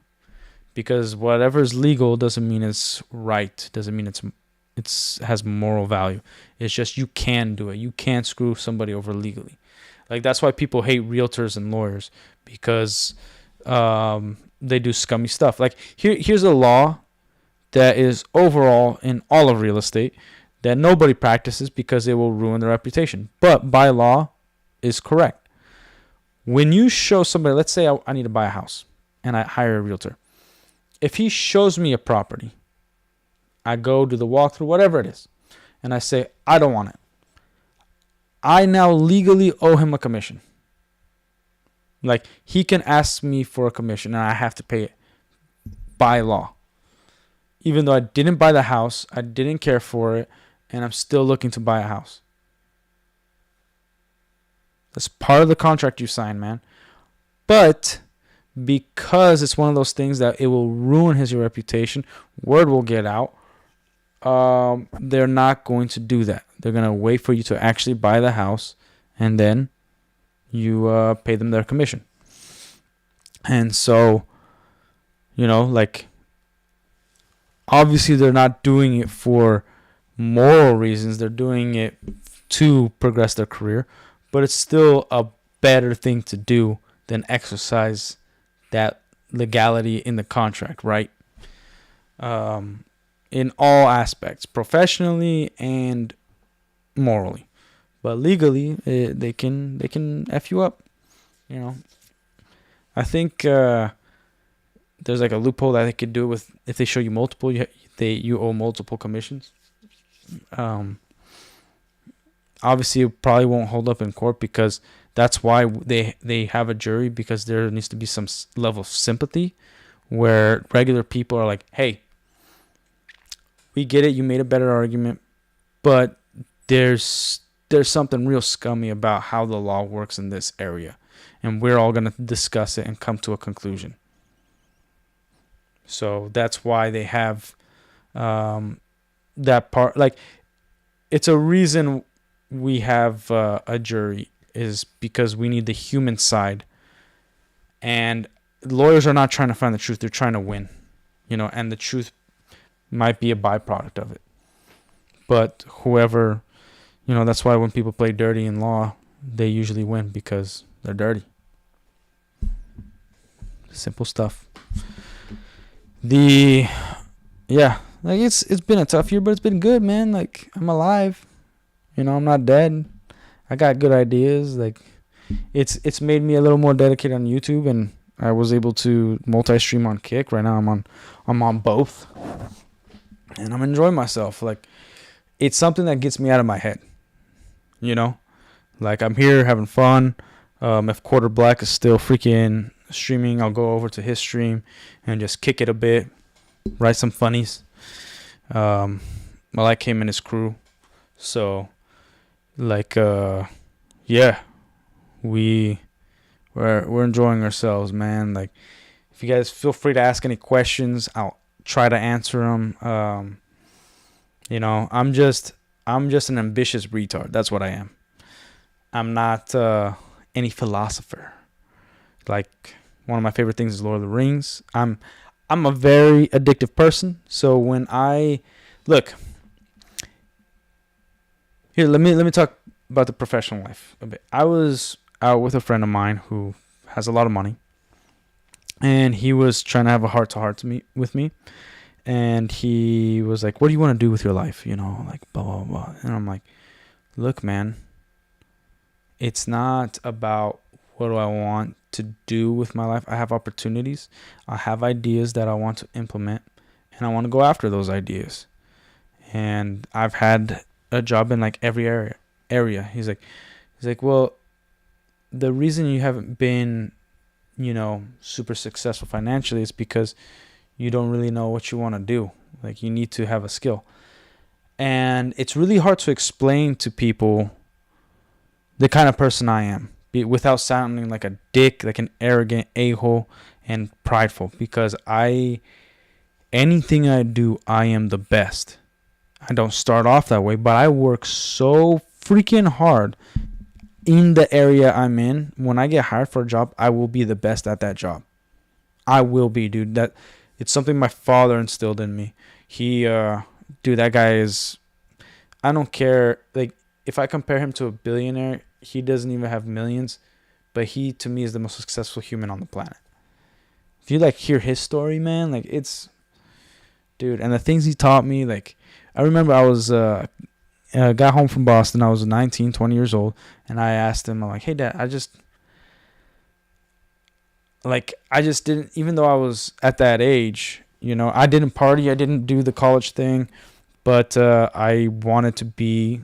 S1: because whatever is legal doesn't mean it's right. Doesn't mean it's has moral value. It's just you can do it. You can't screw somebody over legally. Like, that's why people hate realtors and lawyers, because they do scummy stuff. Like, here's a law that is overall in all of real estate that nobody practices because it will ruin their reputation. But by law is correct. When you show somebody, let's say I need to buy a house and I hire a realtor. If he shows me a property, I go do the walkthrough, whatever it is, and I say, I don't want it. I now legally owe him a commission. Like, he can ask me for a commission and I have to pay it by law. Even though I didn't buy the house, I didn't care for it, and I'm still looking to buy a house. That's part of the contract you sign, man. But because it's one of those things that it will ruin his reputation, word will get out, they're not going to do that. They're going to wait for you to actually buy the house, and then you pay them their commission. And so, like, obviously they're not doing it for moral reasons. They're doing it to progress their career, but it's still a better thing to do than exercise that legality in the contract, right? In all aspects, professionally and morally. But legally, they can F you up. I think there's like a loophole that they could do with, if they show you multiple, you owe multiple commissions. Obviously, it probably won't hold up in court, because that's why they have a jury, because there needs to be some level of sympathy, where regular people are like, hey, we get it, you made a better argument, but there's there's something real scummy about how the law works in this area, and we're all going to discuss it and come to a conclusion. So that's why they have that part. Like, it's a reason we have a jury, is because we need the human side, and lawyers are not trying to find the truth. They're trying to win, and the truth might be a byproduct of it. But whoever, that's why when people play dirty in law, they usually win, because they're dirty. Simple stuff. Like, it's been a tough year, but it's been good, man. Like, I'm alive. I'm not dead. I got good ideas. Like, it's made me a little more dedicated on YouTube, and I was able to multi-stream on Kick. Right now I'm on both, and I'm enjoying myself. Like, it's something that gets me out of my head. Like, I'm here having fun. If Quarter Black is still freaking streaming, I'll go over to his stream and just kick it a bit, write some funnies. I like him and his crew. So, like, yeah, we're enjoying ourselves, man. Like, if you guys feel free to ask any questions, I'll try to answer them. I'm just an ambitious retard. That's what I am. I'm not any philosopher. Like, one of my favorite things is Lord of the Rings. I'm a very addictive person. So when look here, let me talk about the professional life a bit. I was out with a friend of mine who has a lot of money, and he was trying to have a heart-to-heart with me, and he was like, "What do you want to do with your life?" Like, blah blah blah. And I'm like, "Look, man, it's not about what do I want to do with my life. I have opportunities. I have ideas that I want to implement, and I want to go after those ideas. And I've had a job in like every area." He's like, "Well, the reason you haven't been, super successful financially is because you don't really know what you want to do. Like, you need to have a skill." And it's really hard to explain to people the kind of person I am, without sounding like a dick, like an arrogant a-hole and prideful, because anything I do, I am the best. I don't start off that way, but I work so freaking hard in the area I'm in. When I get hired for a job, I will be the best at that job. I will be, dude. It's something my father instilled in me. That guy is, I don't care. Like, if I compare him to a billionaire, he doesn't even have millions, but he, to me, is the most successful human on the planet. If you like hear his story, man, like, it's, dude, and the things he taught me, like, I remember I was got home from Boston. I was 19, 20 years old, and I asked him, I'm like, "Hey, Dad, I just didn't, even though I was at that age, I didn't party, I didn't do the college thing, but I wanted to be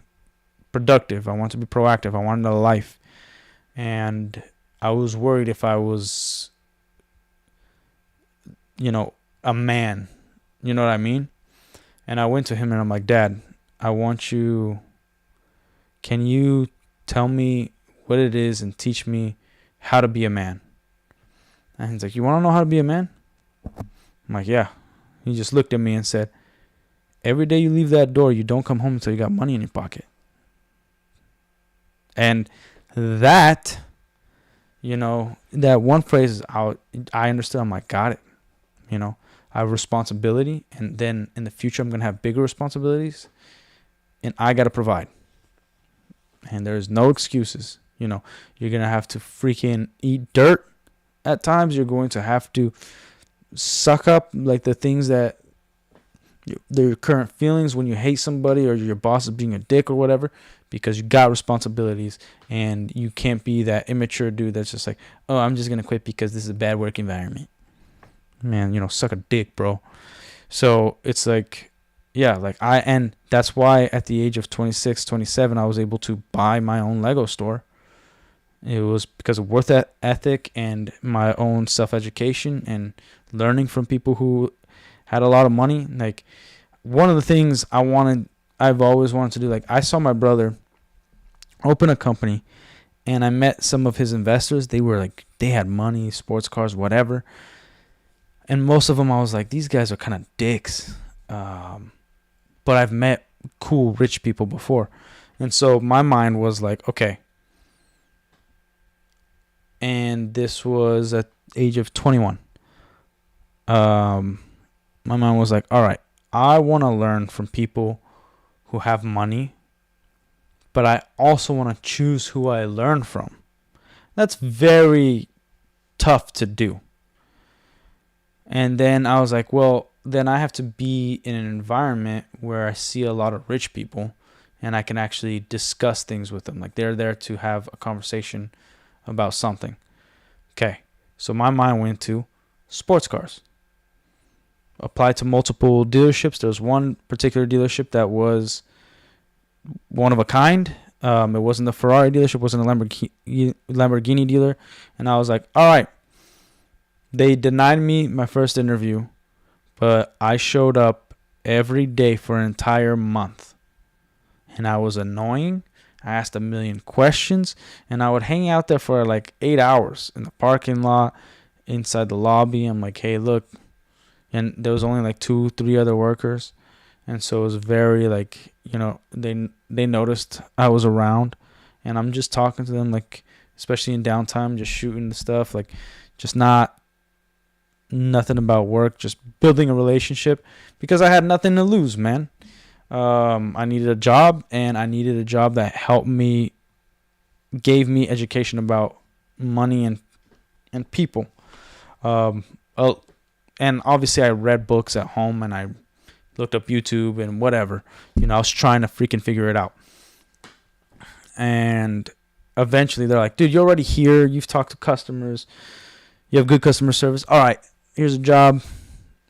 S1: productive. I wanted to be proactive. I wanted a life. And I was worried if I was, a man. You know what I mean?" And I went to him and I'm like, "Dad, can you tell me what it is and teach me how to be a man?" And he's like, "You want to know how to be a man?" I'm like, "Yeah." He just looked at me and said, "Every day you leave that door, you don't come home until you got money in your pocket." And that, that one phrase, I understood. I'm like, got it. I have responsibility, and then in the future, I'm going to have bigger responsibilities, and I got to provide. And there's no excuses. You're going to have to freaking eat dirt at times. You're going to have to suck up, like, the things that their current feelings when you hate somebody or your boss is being a dick or whatever, because you got responsibilities, and you can't be that immature dude that's just like, "Oh, I'm just going to quit because this is a bad work environment." Man, suck a dick, bro. So it's like, yeah, like, and that's why at the age of 26, 27, I was able to buy my own Lego store. It was because of worth ethic and my own self-education and learning from people who had a lot of money. Like, one of the things I've always wanted to do, like, I saw my brother open a company, and I met some of his investors. They were like, they had money, sports cars, whatever. And most of them, I was like, these guys are kind of dicks. But I've met cool rich people before. And so my mind was like, okay. And this was at age of 21. My mind was like, all right, I want to learn from people who have money, but I also want to choose who I learn from. That's very tough to do. And then I was like, well, then I have to be in an environment where I see a lot of rich people and I can actually discuss things with them. Like they're there to have a conversation about something. Okay. So my mind went to sports cars. Applied to multiple dealerships. There was one particular dealership that was one of a kind. It wasn't the Ferrari dealership. It wasn't a Lamborghini dealer. And I was like, all right. They denied me my first interview, but I showed up every day for an entire month. And I was annoying. I asked a million questions, and I would hang out there for like 8 hours in the parking lot, inside the lobby. I'm like, hey, look. And there was only like 2-3 other workers. And so it was very like, they noticed I was around, and I'm just talking to them, like, especially in downtime, just shooting the stuff, like just nothing about work, just building a relationship, because I had nothing to lose, man. I needed a job, and I needed a job that gave me education about money and people. And obviously I read books at home, and I looked up YouTube and whatever. I was trying to freaking figure it out. And eventually they're like, dude, you're already here. You've talked to customers. You have good customer service. All right, here's a job.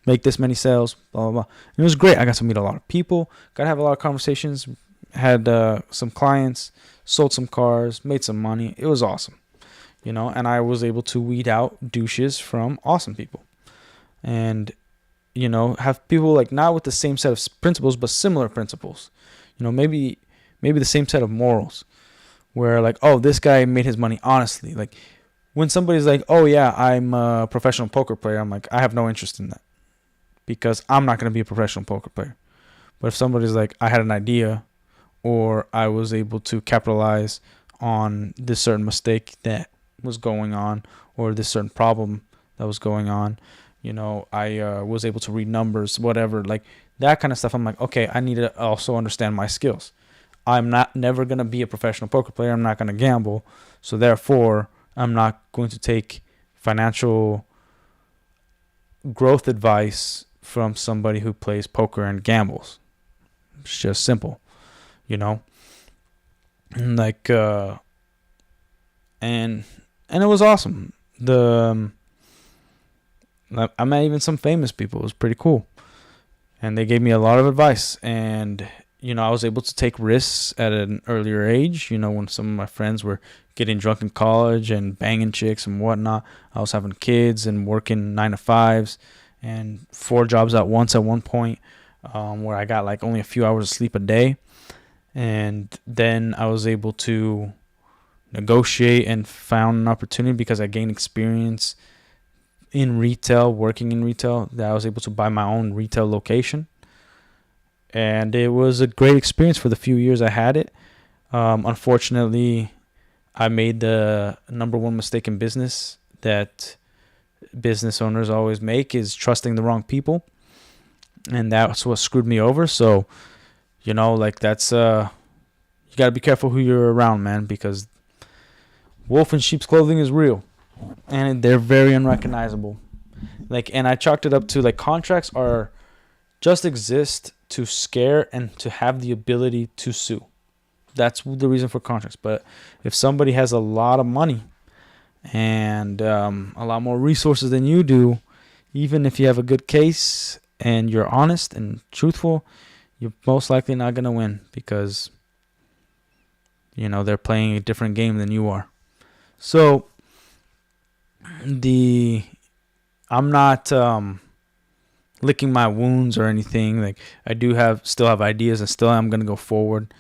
S1: Make this many sales, blah, blah, blah. And it was great. I got to meet a lot of people. Got to have a lot of conversations. Had some clients. Sold some cars. Made some money. It was awesome. And I was able to weed out douches from awesome people. And, have people like not with the same set of principles, but similar principles. Maybe the same set of morals. Where like, oh, this guy made his money honestly. Like, when somebody's like, oh, yeah, I'm a professional poker player, I'm like, I have no interest in that, because I'm not going to be a professional poker player. But if somebody's like, I had an idea, or I was able to capitalize on this certain mistake that was going on, or this certain problem that was going on, I was able to read numbers, whatever, like that kind of stuff. I'm like, okay, I need to also understand my skills. I'm never going to be a professional poker player. I'm not going to gamble. So therefore, I'm not going to take financial growth advice from somebody who plays poker and gambles. It's just simple, like, and it was awesome. I met even some famous people. It was pretty cool, and they gave me a lot of advice. And I was able to take risks at an earlier age. When some of my friends were getting drunk in college and banging chicks and whatnot, I was having kids and working 9 to 5s and 4 jobs at once at one point, where I got like only a few hours of sleep a day. And then I was able to negotiate and found an opportunity, because I gained experience in retail, working in retail, that I was able to buy my own retail location. And it was a great experience for the few years I had it. Unfortunately, I made the number one mistake in business that business owners always make, is trusting the wrong people. And that's what screwed me over. So, that's, you got to be careful who you're around, man, because wolf in sheep's clothing is real. And they're very unrecognizable. And I chalked it up to, contracts are just exist to scare and to have the ability to sue. That's the reason for contracts. But if somebody has a lot of money and a lot more resources than you do, even if you have a good case and you're honest and truthful, you're most likely not going to win, because they're playing a different game than you are. So I'm not licking my wounds or anything. Like, I do still have ideas, and still I'm going to go forward.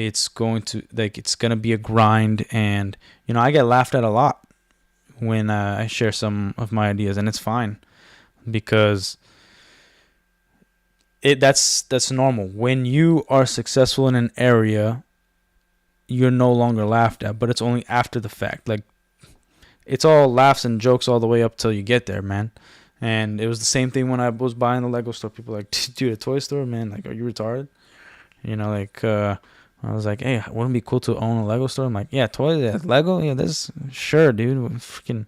S1: It's going to it's gonna be a grind, and I get laughed at a lot when I share some of my ideas, and it's fine because that's normal. When you are successful in an area, you're no longer laughed at, but it's only after the fact. Like, it's all laughs and jokes all the way up till you get there, man. And it was the same thing when I was buying the Lego store. People were like, dude, a toy store, man? Like, are you retarded? I was like, hey, wouldn't it be cool to own a Lego store? I'm like, yeah, toys, yeah, Lego, yeah, this, sure, dude. Freaking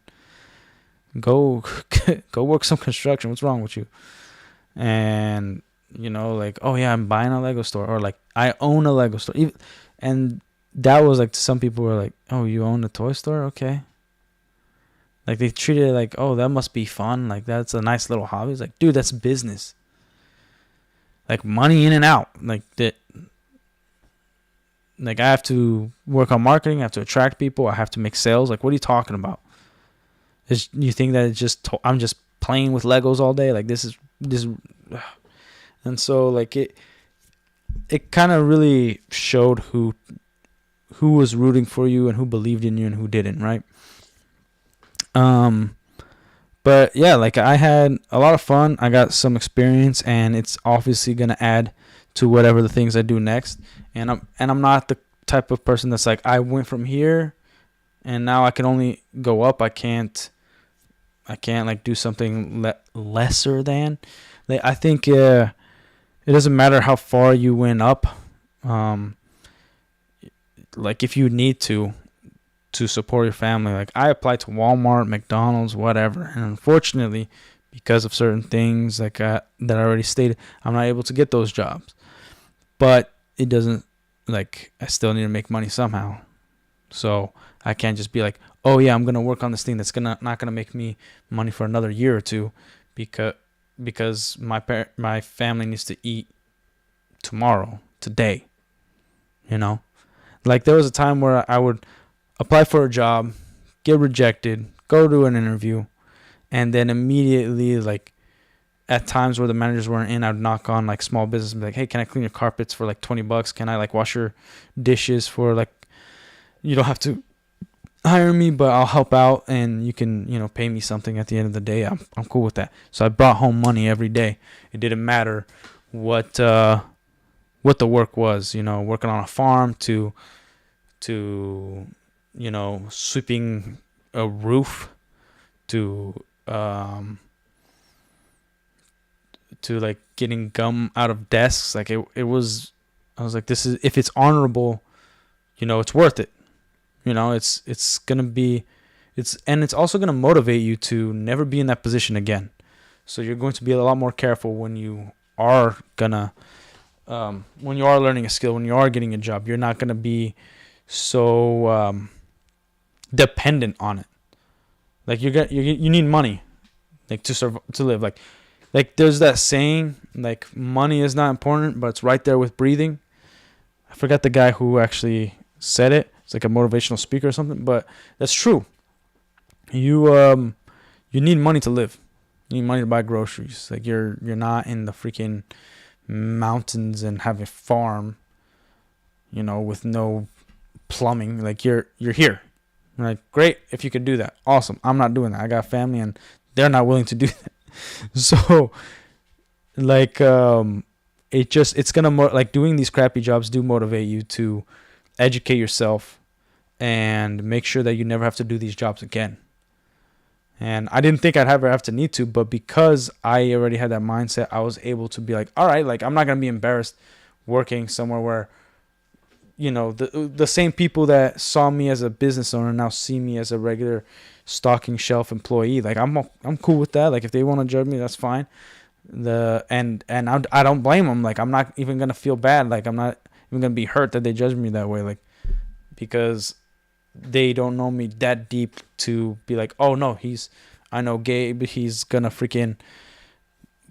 S1: go, go work some construction. What's wrong with you? And oh yeah, I'm buying a Lego store, or like I own a Lego store. And that was like, some people were like, oh, you own a toy store? Okay. Like, they treated it like, oh, that must be fun. Like, that's a nice little hobby. It's like, dude, that's business. Like, money in and out. Like, that. Like, I have to work on marketing. I have to attract people. I have to make sales. Like, what are you talking about? You think that I'm just playing with Legos all day? Like, this. And so, like, it kind of really showed who was rooting for you and who believed in you and who didn't, right? But yeah, like, I had a lot of fun. I got some experience, and it's obviously gonna add to whatever the things I do next. And I'm not the type of person that's like, I went from here and now I can only go up. I can't like do something lesser than. Like, I think it doesn't matter how far you went up. Like, if you need to support your family. Like, I applied to Walmart, McDonald's, whatever, and unfortunately, because of certain things like that I already stated, I'm not able to get those jobs. But it doesn't, like, I still need to make money somehow. So I can't just be like, oh yeah, I'm gonna work on this thing that's not gonna make me money for another year or two, because my family needs to eat today. Like, there was a time where I would apply for a job, get rejected, go to an interview, and then immediately, like, at times where the managers weren't in, I'd knock on like small business and be like, hey, can I clean your carpets for like $20? Can I like wash your dishes for like, you don't have to hire me, but I'll help out, and you can, pay me something at the end of the day. I'm cool with that. So I brought home money every day. It didn't matter what the work was, working on a farm to sweeping a roof to like getting gum out of desks. Like, it was, I was like, this is, if it's honorable, it's worth it. It's gonna be, and it's also gonna motivate you to never be in that position again. So you're going to be a lot more careful when you are learning a skill, when you are getting a job. You're not gonna be so dependent on it. Like, you need money, like, to live. Like there's that saying, like, money is not important, but it's right there with breathing. I forgot the guy who actually said it. It's like a motivational speaker or something, but that's true. You need money to live. You need money to buy groceries. Like, you're not in the freaking mountains and have a farm, with no plumbing. Like, you're here. Like, great if you could do that. Awesome. I'm not doing that. I got family and they're not willing to do that. So, like, it's gonna like, doing these crappy jobs do motivate you to educate yourself and make sure that you never have to do these jobs again. And I didn't think I'd ever have to need to, but because I already had that mindset, I was able to be like, all right, like, I'm not gonna be embarrassed working somewhere where, the same people that saw me as a business owner now see me as a regular stocking shelf employee. Like, I'm cool with that. Like, if they want to judge me, that's fine. I don't blame them. Like, I'm not even gonna feel bad. Like, I'm not even gonna be hurt that they judge me that way. Like, because they don't know me that deep to be like, oh no, I know Gabe. He's gonna freaking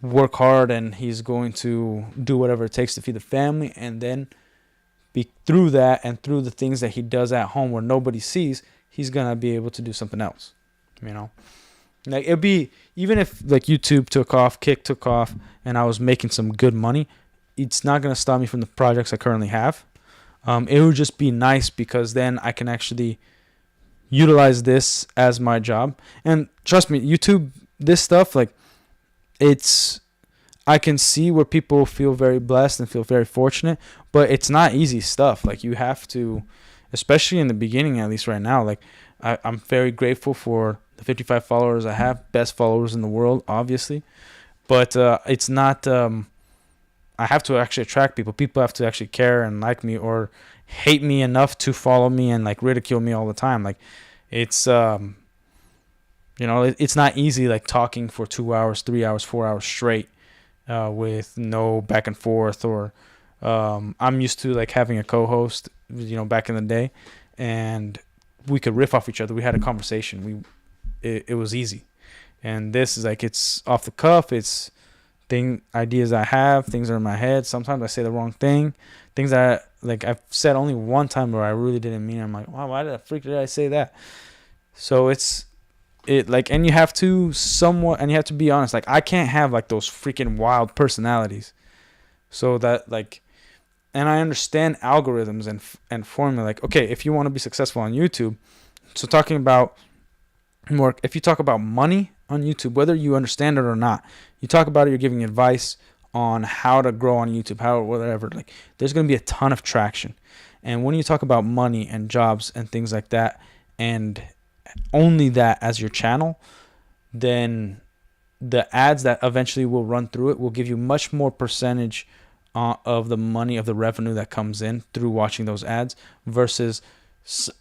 S1: work hard and he's going to do whatever it takes to feed the family, and then through that and through the things that he does at home where nobody sees, he's gonna be able to do something else. Like, it'd be, even if like YouTube took off, Kick took off, and I was making some good money, it's not gonna stop me from the projects I currently have. It would just be nice because then I can actually utilize this as my job. And trust me, YouTube, this stuff, like, it's, I can see where people feel very blessed and feel very fortunate, but it's not easy stuff. Like, you have to, especially in the beginning, at least right now, like, I'm very grateful for the 55 followers I have, best followers in the world, obviously. But it's not, I have to actually attract people. People have to actually care and like me or hate me enough to follow me and like ridicule me all the time. Like, it's, it's not easy, like, talking for 2 hours, 3 hours, 4 hours straight with no back and forth. Or I'm used to like having a co-host, back in the day, and we could riff off each other. We had a conversation. It was easy. And this is like, it's off the cuff. It's ideas I have, things that are in my head. Sometimes I say the wrong thing, things that I've said only one time where I really didn't mean it. I'm like, wow, why did I say that? So and you have to and you have to be honest. Like, I can't have like those freaking wild personalities. So that, like, and I understand algorithms and formula. Like, okay, if you want to be successful on YouTube, so talking about more, if you talk about money on YouTube, whether you understand it or not, you talk about it, you're giving advice on how to grow on YouTube, how, whatever, like, there's going to be a ton of traction. And when you talk about money and jobs and things like that, and only that as your channel, then the ads that eventually will run through it will give you much more percentage of the money, of the revenue that comes in through watching those ads, versus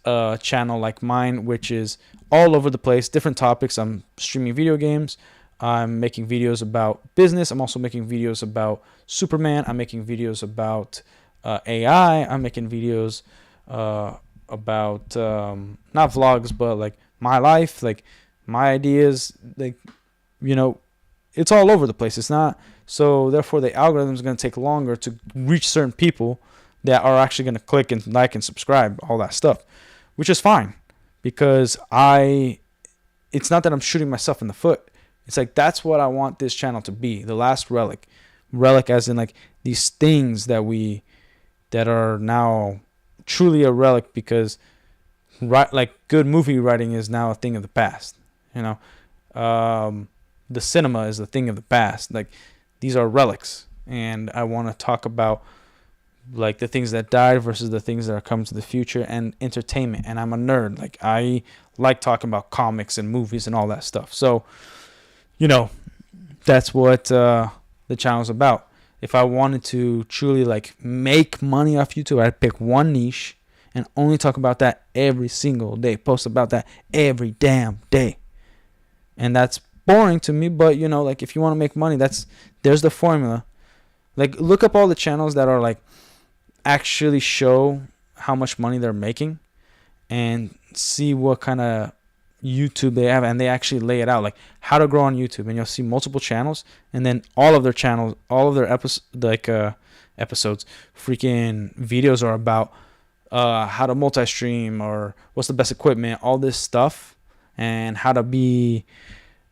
S1: a channel like mine, which is all over the place, different topics. I'm streaming video games, I'm making videos about business, I'm also making videos about Superman, I'm making videos about AI, I'm making videos about not vlogs, but like my life, like my ideas, like, it's all over the place. It's not, so therefore the algorithm is going to take longer to reach certain people that are actually going to click and like and subscribe, all that stuff, which is fine, because it's not that I'm shooting myself in the foot. It's like, that's what I want this channel to be, the last relic as in like these things that are now truly a relic, because like good movie writing is now a thing of the past. The cinema is a thing of the past. Like, these are relics, and I want to talk about like the things that died versus the things that are coming to the future, and entertainment. And I'm a nerd. Like, I like talking about comics and movies and all that stuff. So, that's what the channel's about. If I wanted to truly like make money off YouTube, I'd pick one niche and only talk about that every single day, post about that every damn day. And that's boring to me, but like, if you want to make money, there's the formula. Like, look up all the channels that are like actually show how much money they're making, and see what kind of YouTube they have, and they actually lay it out, like how to grow on YouTube. And you'll see multiple channels, and then all of their channels, all of their episodes, freaking videos are about how to multi-stream, or what's the best equipment, all this stuff, and how to be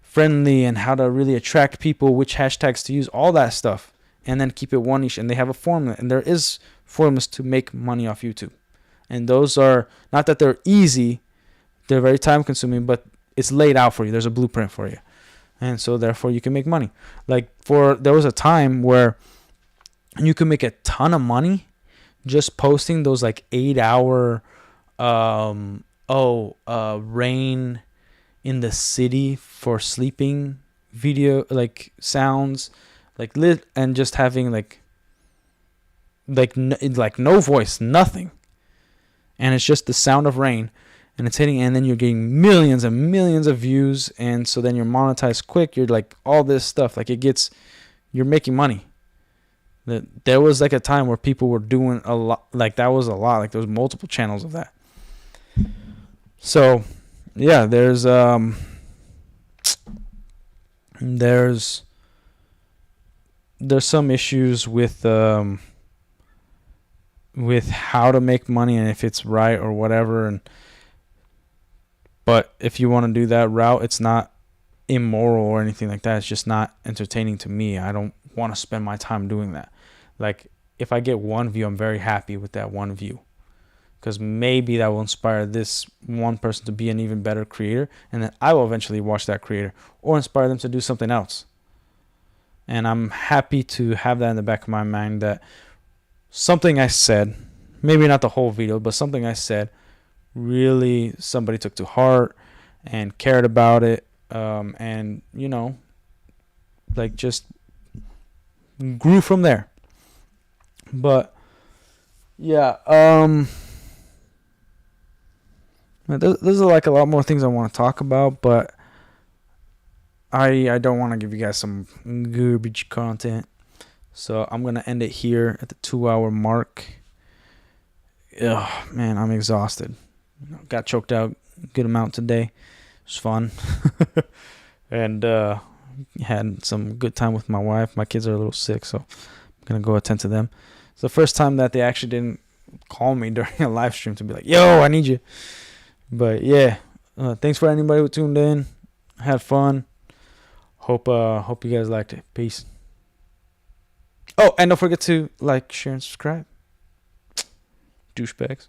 S1: friendly, and how to really attract people, which hashtags to use, all that stuff, and then keep it one niche. And they have a formula, and there is formulas to make money off YouTube. And those are not that they're easy, they're very time consuming, but it's laid out for you. There's a blueprint for you. And so therefore you can make money. Like, there was a time where you could make a ton of money just posting those like 8-hour rain in the city for sleeping video, like sounds, like lit, and just having like no voice, nothing, and it's just the sound of rain, and it's hitting, and then you're getting millions and millions of views, and so then you're monetized quick. You're like, all this stuff, like, you're making money. There was like a time where people were doing a lot, like that was a lot, like there was multiple channels of that. So yeah, there's some issues with how to make money and if it's right or whatever. But if you want to do that route, it's not immoral or anything like that. It's just not entertaining to me. I don't want to spend my time doing that. Like, if I get one view, I'm very happy with that one view, because maybe that will inspire this one person to be an even better creator, and then I will eventually watch that creator or inspire them to do something else. And I'm happy to have that in the back of my mind, that something I said, maybe not the whole video, but something I said, really somebody took to heart and cared about it, and like just grew from there. But yeah, there's like a lot more things I want to talk about, but I don't want to give you guys some garbage content, so I'm gonna end it here at the 2-hour mark. Ugh, man, I'm exhausted. Got choked out a good amount today. It was fun. And had some good time with my wife. My kids are a little sick, so I'm gonna go attend to them. It's the first time that they actually didn't call me during a live stream to be like, yo, I need you. But yeah, thanks for anybody who tuned in. Had fun. Hope you guys liked it. Peace. Oh, and don't forget to like, share, and subscribe. Douchebags.